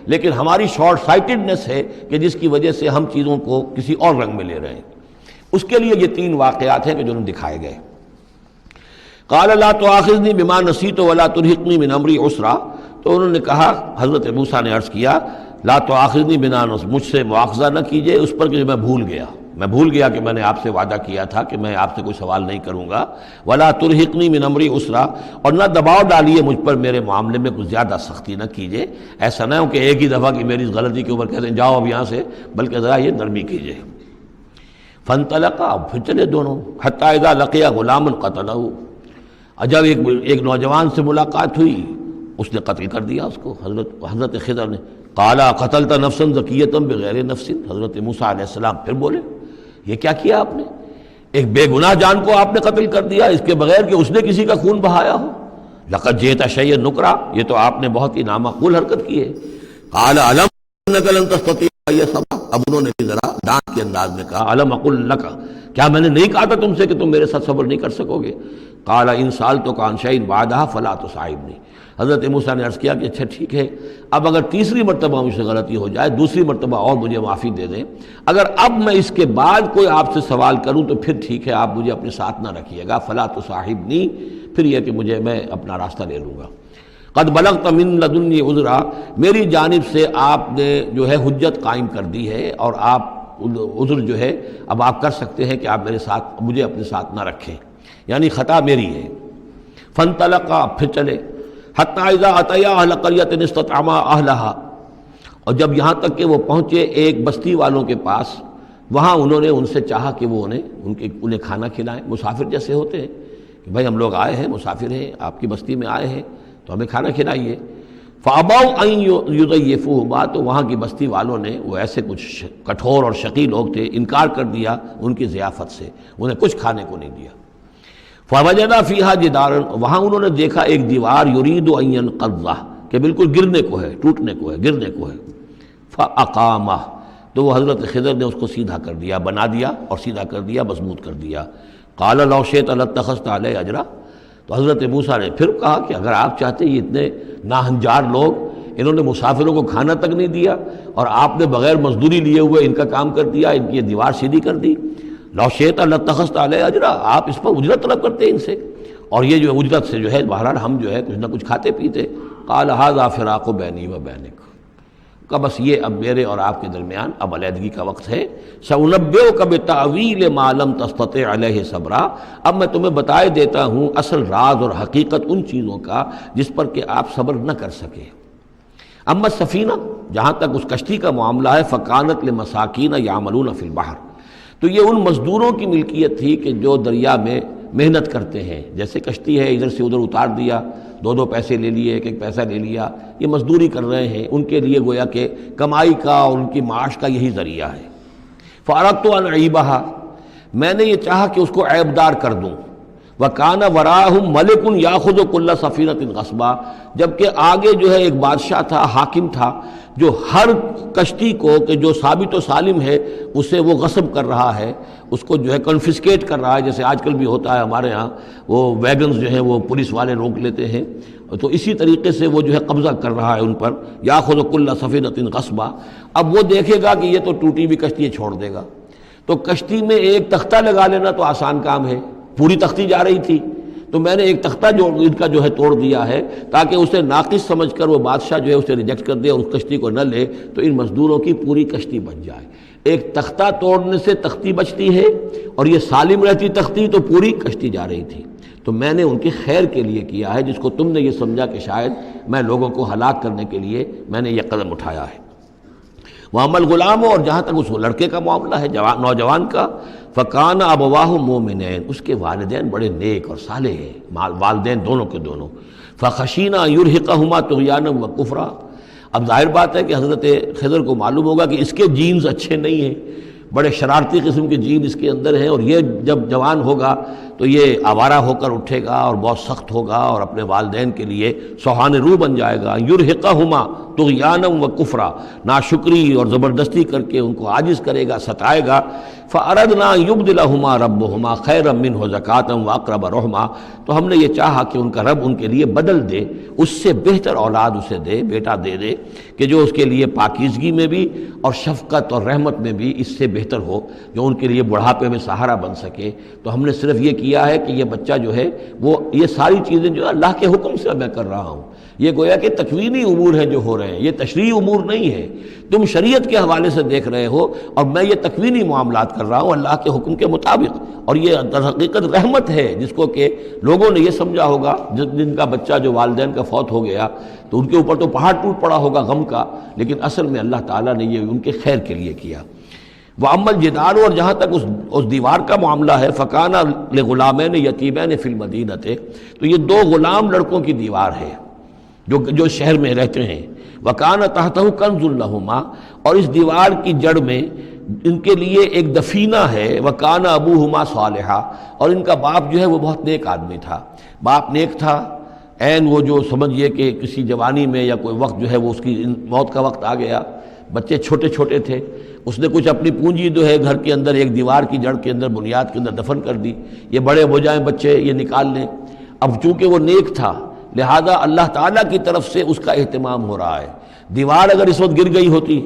لیکن ہماری شارٹ سائٹڈنس ہے کہ جس کی وجہ سے ہم چیزوں کو کسی اور رنگ میں لے رہے ہیں۔ اس کے لیے یہ تین واقعات ہیں کہ جو انہوں نے دکھائے گئے۔ قال لا تؤاخذنی بما نسیت ولا ترہقنی من امری عسرا، تو انہوں نے کہا، حضرت موسیٰ نے عرض کیا لا تؤاخذنی بما نسیت، مجھ سے مواخذہ نہ کیجئے اس پر کہ میں بھول گیا کہ میں نے آپ سے وعدہ کیا تھا کہ میں آپ سے کوئی سوال نہیں کروں گا، ولا ترہقنی من امری عسرا، اور نہ دباؤ ڈالیے مجھ پر میرے معاملے میں کچھ زیادہ سختی نہ کیجئے، ایسا نہ ہو کہ ایک ہی دفعہ کی میری اس غلطی کے اوپر کہتے ہیں جاؤ اب یہاں سے، بلکہ ذرا یہ نرمی کیجئے۔ فانطلقا، اب پھر چلے دونوں، حتی اذا لقیا غلاما قتلہ، اور جب ایک نوجوان سے ملاقات ہوئی اس نے قتل کر دیا اس کو، حضرت خضر نے۔ قال قتلت نفسا زکیۃ بغیر نفس، حضرت موسیٰ علیہ السلام پھر بولے یہ کیا کیا آپ نے؟ ایک بے گناہ جان کو آپ نے قتل کر دیا اس کے بغیر کہ اس نے کسی کا خون بہایا ہو۔ لقد جئت شیئا نکرا، یہ تو آپ نے بہت ہی نامعقول حرکت کی ہے۔ قال علم انک لن تستطیع معی صبرا، اب انہوں نے ذرا ڈانٹ کے انداز میں کہا علم اقل لک، کیا میں نے نہیں کہا تھا تم سے کہ تم میرے ساتھ صبر نہیں کر سکو گے؟ قال ان سألتک عن شیء بعدها فلا تصاحبنی، حضرت موسیٰ نے عرض کیا کہ اچھا ٹھیک ہے، اب اگر تیسری مرتبہ مجھ سے غلطی ہو جائے، دوسری مرتبہ اور مجھے معافی دے دیں، اگر اب میں اس کے بعد کوئی آپ سے سوال کروں تو پھر ٹھیک ہے، آپ مجھے اپنے ساتھ نہ رکھیے گا، فلا تصاحبنی، پھر یہ کہ میں اپنا راستہ لے لوں گا۔ قد بلغت من لدنی عذرا، میری جانب سے آپ نے جو ہے حجت قائم کر دی ہے اور آپ عذر جو ہے اب آپ کر سکتے ہیں کہ آپ مجھے اپنے ساتھ نہ رکھیں، یعنی خطا میری ہے۔ فانطلقا، پھر چلے، حتی اذا اتیا اہل قریۃ استطعما اہلہا، اور جب یہاں تک کہ وہ پہنچے ایک بستی والوں کے پاس، وہاں انہوں نے ان سے چاہا کہ وہ انہیں کھانا کھلائیں، مسافر جیسے ہوتے ہیں کہ بھائی ہم لوگ آئے ہیں، مسافر ہیں، آپ کی بستی میں آئے ہیں تو ہمیں کھانا کھلائیے۔ فابوا ان یضیفوہما، تو وہاں کی بستی والوں نے، وہ ایسے کچھ کٹھور اور شقی لوگ تھے، انکار کر دیا ان کی ضیافت سے، انہیں کچھ کھانے کو نہیں دیا۔ فوجدا فیہا جدارا، وہاں انہوں نے دیکھا ایک دیوار، یرید ان ینقض، کہ بالکل گرنے کو ہے، ٹوٹنے کو ہے، گرنے کو ہے۔ فاقامہ، تو وہ حضرت خضر نے اس کو سیدھا کر دیا، بنا دیا اور سیدھا کر دیا، مضبوط کر دیا۔ قال لو شئت لاتخذت علیہ اجرا، تو حضرت موسیٰ نے پھر کہا کہ اگر آپ چاہتے، یہ اتنے ناہنجار لوگ، انہوں نے مسافروں کو کھانا تک نہیں دیا اور آپ نے بغیر مزدوری لیے ہوئے ان کا کام کر دیا، ان کی یہ دیوار سیدھی کر دی۔ لو شئت لاتخذت علیہ اجرا، آپ اس پر اجرت طلب کرتے ان سے، اور یہ جو اجرت سے جو ہے بہرحال ہم جو ہے کچھ نہ کچھ کھاتے پیتے۔ قال ھذا فراق بینی و بینک، کہ بس یہ اب میرے اور آپ کے درمیان اب علیحدگی کا وقت ہے۔ سأنبئک بتأویل ما لم تستطع علیہ صبرا، اب میں تمہیں بتائے دیتا ہوں اصل راز اور حقیقت ان چیزوں کا جس پر کہ آپ صبر نہ کر سکے۔ اما السفینہ، جہاں تک اس کشتی کا معاملہ ہے، فکانت لمساکین یعملون فی البحر، تو یہ ان مزدوروں کی ملکیت تھی کہ جو دریا میں محنت کرتے ہیں، جیسے کشتی ہے ادھر سے ادھر اتار دیا، دو پیسے لے لیے، ایک پیسہ لے لیا، یہ مزدوری کر رہے ہیں، ان کے لیے گویا کہ کمائی کا اور ان کی معاش کا یہی ذریعہ ہے۔ فاردت ان اعیبھا، میں نے یہ چاہا کہ اس کو عیب دار کر دوں۔ وکان وراءہم ملک یاخذ کل سفینۃ غصبا، جبکہ آگے جو ہے ایک بادشاہ تھا، حاکم تھا، جو ہر کشتی کو کہ جو ثابت و سالم ہے اسے وہ غصب کر رہا ہے، اس کو جو ہے کنفسکیٹ کر رہا ہے، جیسے آج کل بھی ہوتا ہے ہمارے ہاں، وہ ویگنز جو ہیں وہ پولیس والے روک لیتے ہیں تو اسی طریقے سے وہ جو ہے قبضہ کر رہا ہے ان پر، یاخذ کل سفینۃ غصبا۔ اب وہ دیکھے گا کہ یہ تو ٹوٹی بھی کشتی چھوڑ دے گا، تو کشتی میں ایک تختہ لگا لینا تو آسان کام ہے، پوری تختی جا رہی تھی تو میں نے ایک تختہ جو ان کا جو ہے توڑ دیا ہے تاکہ اسے ناقص سمجھ کر وہ بادشاہ جو ہے اسے ریجیکٹ کر دے اور اس کشتی کو نہ لے، تو ان مزدوروں کی پوری کشتی بچ جائے۔ ایک تختہ توڑنے سے تختی بچتی ہے، اور یہ سالم رہتی تختی تو پوری کشتی جا رہی تھی۔ تو میں نے ان کے خیر کے لیے کیا ہے، جس کو تم نے یہ سمجھا کہ شاید میں لوگوں کو ہلاک کرنے کے لیے میں نے یہ قدم اٹھایا ہے۔ وَأَمَّا الْغُلَامُ، اور جہاں تک اس لڑکے کا معاملہ ہے، نوجوان کا، فَكَانَ أَبَوَاهُ مُؤْمِنَيْنِ، اس کے والدین بڑے نیک اور صالح ہیں، والدین دونوں کے دونوں۔ فَخَشِينَا أَن يُرْهِقَهُمَا طُغْيَانًا وَكُفْرًا، اب ظاہر بات ہے کہ حضرت خضر کو معلوم ہوگا کہ اس کے جینز اچھے نہیں ہیں، بڑے شرارتی قسم کے جین اس کے اندر ہیں، اور یہ جب جوان ہوگا تو یہ آوارہ ہو کر اٹھے گا اور بہت سخت ہوگا اور اپنے والدین کے لیے سوہان رو بن جائے گا۔ یرہقہما طغیانا و کفرا، ناشکری اور زبردستی کر کے ان کو عاجز کرے گا، ستائے گا۔ فاردنا یبدلہما ربہما خیرا منہ زکاۃ واقرب رحما، تو ہم نے یہ چاہا کہ ان کا رب ان کے لیے بدل دے، اس سے بہتر اولاد اسے دے، بیٹا دے دے کہ جو اس کے لیے پاکیزگی میں بھی اور شفقت اور رحمت میں بھی اس سے بہتر ہو، جو ان کے لیے بڑھاپے میں سہارا بن سکے۔ تو ہم نے صرف یہ کیا ہے کہ یہ بچہ جو ہے وہ یہ ساری چیزیں جو اللہ کے حکم سے میں کر رہا ہوں، یہ گویا کہ تکوینی امور ہیں جو ہو رہے ہیں، یہ تشریعی امور نہیں ہے، تم شریعت کے حوالے سے دیکھ رہے ہو، اور میں یہ تکوینی معاملات کر رہا ہوں اللہ کے حکم کے مطابق۔ اور یہ در حقیقت رحمت ہے، جس کو کہ لوگوں نے یہ سمجھا ہوگا جن کا بچہ جو والدین کا فوت ہو گیا تو ان کے اوپر تو پہاڑ ٹوٹ پڑا ہوگا غم کا، لیکن اصل میں اللہ تعالیٰ نے یہ ان کے خیر کے لیے کیا۔ وَأَمَّا الْجِدَارُ، اور جہاں تک اس دیوار کا معاملہ ہے، فَكَانَ لِغُلَامَيْنِ يَتِيمَيْنِ فِي الْمَدِينَةِ، تو یہ دو غلام لڑکوں کی دیوار ہے جو شہر میں رہتے ہیں۔ وَكَانَ تَحْتَهُ كَنْزٌ لَهُمَا، اور اس دیوار کی جڑ میں ان کے لیے ایک دفینہ ہے۔ وَكَانَ أَبُوهُمَا صَالِحًا، اور ان کا باپ جو ہے وہ بہت نیک آدمی تھا، باپ نیک تھا، عین وہ جو سمجھئے کہ کسی جوانی میں یا کوئی وقت جو ہے وہ اس کی موت کا وقت آ گیا، بچے چھوٹے چھوٹے تھے، اس نے کچھ اپنی پونجی جو ہے گھر کے اندر ایک دیوار کی جڑ کے اندر بنیاد کے اندر دفن کر دی، یہ بڑے ہو جائیں بچے یہ نکال لیں۔ اب چونکہ وہ نیک تھا لہذا اللہ تعالیٰ کی طرف سے اس کا اہتمام ہو رہا ہے۔ دیوار اگر اس وقت گر گئی ہوتی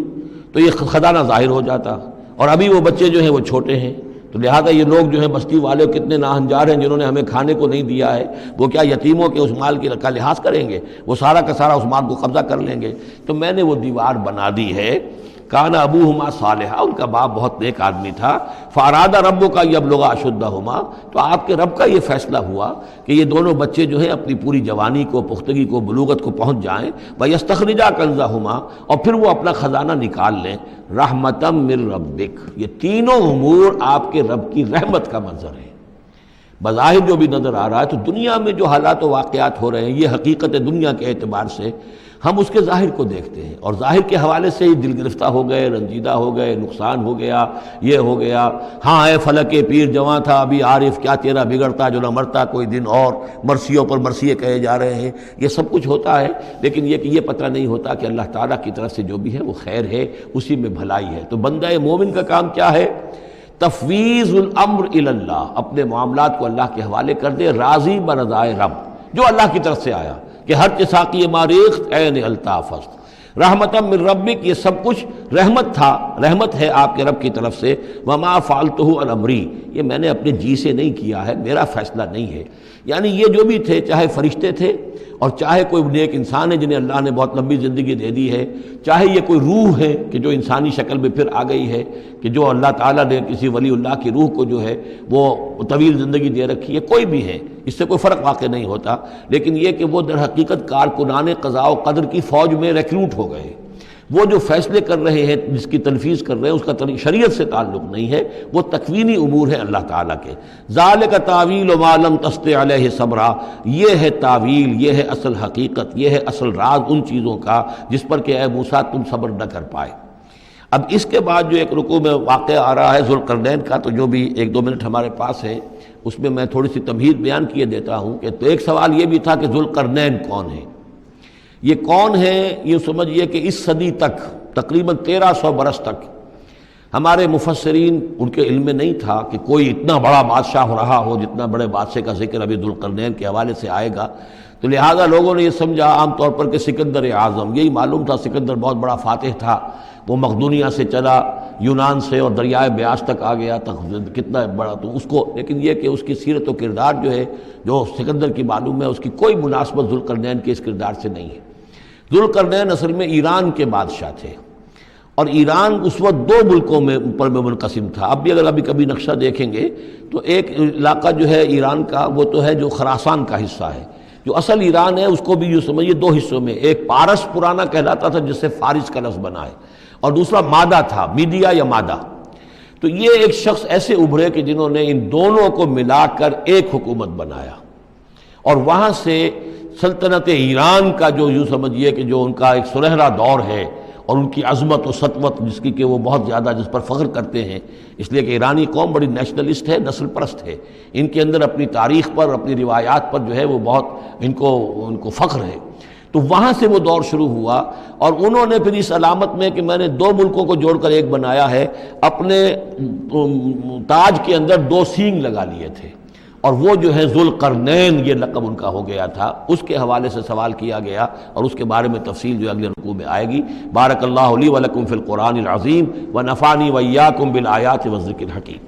تو یہ خزانہ ظاہر ہو جاتا، اور ابھی وہ بچے جو ہیں وہ چھوٹے ہیں، تو لہذا یہ لوگ جو ہیں بستی والے کتنے ناہنجار ہیں جنہوں نے ہمیں کھانے کو نہیں دیا ہے، وہ کیا یتیموں کے اس مال کا لحاظ کریں گے؟ وہ سارا کا سارا اس مال کو قبضہ کر لیں گے۔ تو میں نے وہ دیوار بنا دی ہے۔ کان ابوہما صالحا، ان کا باپ بہت نیک آدمی تھا۔ فاراد ربک یبلغ اشدہما، تو آپ کے رب کا یہ فیصلہ ہوا کہ یہ دونوں بچے جو ہیں اپنی پوری جوانی کو، پختگی کو، بلوغت کو پہنچ جائیں۔ ویستخرجا کنزہما، اور پھر وہ اپنا خزانہ نکال لیں۔ رحمتا من ربک، یہ تینوں امور آپ کے رب کی رحمت کا منظر ہے۔ بظاہر جو بھی نظر آ رہا ہے، تو دنیا میں جو حالات و واقعات ہو رہے ہیں یہ حقیقت دنیا کے اعتبار سے ہم اس کے ظاہر کو دیکھتے ہیں، اور ظاہر کے حوالے سے ہی دل گرفتہ ہو گئے، رنجیدہ ہو گئے، نقصان ہو گیا، یہ ہو گیا۔ ہاں اے فلک پیر جواں تھا ابھی عارف، کیا تیرا بگڑتا جو نہ مرتا کوئی دن اور، مرثیوں پر مرثیے کہے جا رہے ہیں، یہ سب کچھ ہوتا ہے، لیکن یہ کہ یہ پتہ نہیں ہوتا کہ اللہ تعالیٰ کی طرف سے جو بھی ہے وہ خیر ہے، اسی میں بھلائی ہے۔ تو بندہ مومن کا کام کیا ہے؟ تفویض الامر الی اللہ، اپنے معاملات کو اللہ کے حوالے کر دے، راضی برضائے رب، جو اللہ کی طرف سے آیا کہ ہر ساقی ماریخت عین الطافست، رحمتا من ربک، یہ سب کچھ رحمت تھا، رحمت ہے آپ کے رب کی طرف سے۔ وما فعلتہ عن امری، یہ میں نے اپنے جی سے نہیں کیا ہے، میرا فیصلہ نہیں ہے۔ یعنی یہ جو بھی تھے، چاہے فرشتے تھے اور چاہے کوئی نیک انسان ہے جنہیں اللہ نے بہت لمبی زندگی دے دی ہے، چاہے یہ کوئی روح ہے کہ جو انسانی شکل میں پھر آ گئی ہے، کہ جو اللہ تعالیٰ نے کسی ولی اللہ کی روح کو جو ہے وہ طویل زندگی دے رکھی ہے، کوئی بھی ہے، اس سے کوئی فرق واقع نہیں ہوتا، لیکن یہ کہ وہ در حقیقت کارکنان قضاء و قدر کی فوج میں ریکروٹ ہو گئے۔ وہ جو فیصلے کر رہے ہیں، جس کی تنفیذ کر رہے ہیں، اس کا شریعت سے تعلق نہیں ہے، وہ تکوینی امور ہے اللہ تعالیٰ کے۔ ذالک تاویل ما لم تستطع علیہ صبرا، یہ ہے تاویل، یہ ہے اصل حقیقت، یہ ہے اصل راز ان چیزوں کا جس پر کہ اے موسیٰ تم صبر نہ کر پائے۔ اب اس کے بعد جو ایک رکوع میں واقعہ آ رہا ہے ذوالقرنین کا، تو جو بھی 1-2 منٹ ہمارے پاس ہے اس میں میں تھوڑی سی تمہید بیان کیے دیتا ہوں کہ تو ایک سوال یہ بھی تھا کہ ذوالقرنین کون ہے؟ یہ کون ہے؟ یہ سمجھئے کہ اس صدی تک تقریباً 1300 برس تک ہمارے مفسرین ان کے علم میں نہیں تھا کہ کوئی اتنا بڑا بادشاہ ہو رہا ہو جتنا بڑے بادشاہ کا ذکر ابھی ذوالقرنین کے حوالے سے آئے گا، تو لہٰذا لوگوں نے یہ سمجھا عام طور پر کہ سکندر اعظم، یہی معلوم تھا سکندر بہت بڑا فاتح تھا، وہ مقدونیہ سے چلا یونان سے اور دریائے بیاس تک آ گیا، تک کتنا بڑا تو اس کو، لیکن یہ کہ اس کی سیرت و کردار جو ہے جو سکندر کی معلوم ہے اس کی کوئی مناسبت ذوالقرنین کے اس کردار سے نہیں ہے۔ ذوالقرنین اصل میں ایران کے بادشاہ تھے، اور ایران اس وقت دو ملکوں میں اوپر میں منقسم تھا۔ اب بھی اگر ابھی کبھی نقشہ دیکھیں گے تو ایک علاقہ جو ہے ایران کا وہ تو ہے جو خراسان کا حصہ ہے، جو اصل ایران ہے اس کو بھی یوں سمجھیے دو حصوں میں، ایک پارس پرانا کہلاتا تھا جس سے فارس کا لفظ بنا ہے، اور دوسرا مادہ تھا، میڈیا یا مادہ۔ تو یہ ایک شخص ایسے ابھرے کہ جنہوں نے ان دونوں کو ملا کر ایک حکومت بنایا، اور وہاں سے سلطنت ایران کا جو یوں سمجھیے کہ جو ان کا ایک سنہرا دور ہے، اور ان کی عظمت و سطوت جس کی کہ وہ بہت زیادہ جس پر فخر کرتے ہیں، اس لیے کہ ایرانی قوم بڑی نیشنلسٹ ہے، نسل پرست ہے، ان کے اندر اپنی تاریخ پر، اپنی روایات پر جو ہے وہ بہت ان کو فخر ہے۔ تو وہاں سے وہ دور شروع ہوا، اور انہوں نے پھر اس علامت میں کہ میں نے دو ملکوں کو جوڑ کر ایک بنایا ہے، اپنے تاج کے اندر دو سینگ لگا لیے تھے، اور وہ جو ہے ذوالقرنین یہ لقب ان کا ہو گیا تھا۔ اس کے حوالے سے سوال کیا گیا، اور اس کے بارے میں تفصیل جو اگلے رکوع میں آئے گی۔ بارک اللہ لی ولکم فی القرآن العظیم ونفعنی وإیاکم بالآیات والذکر الحکیم۔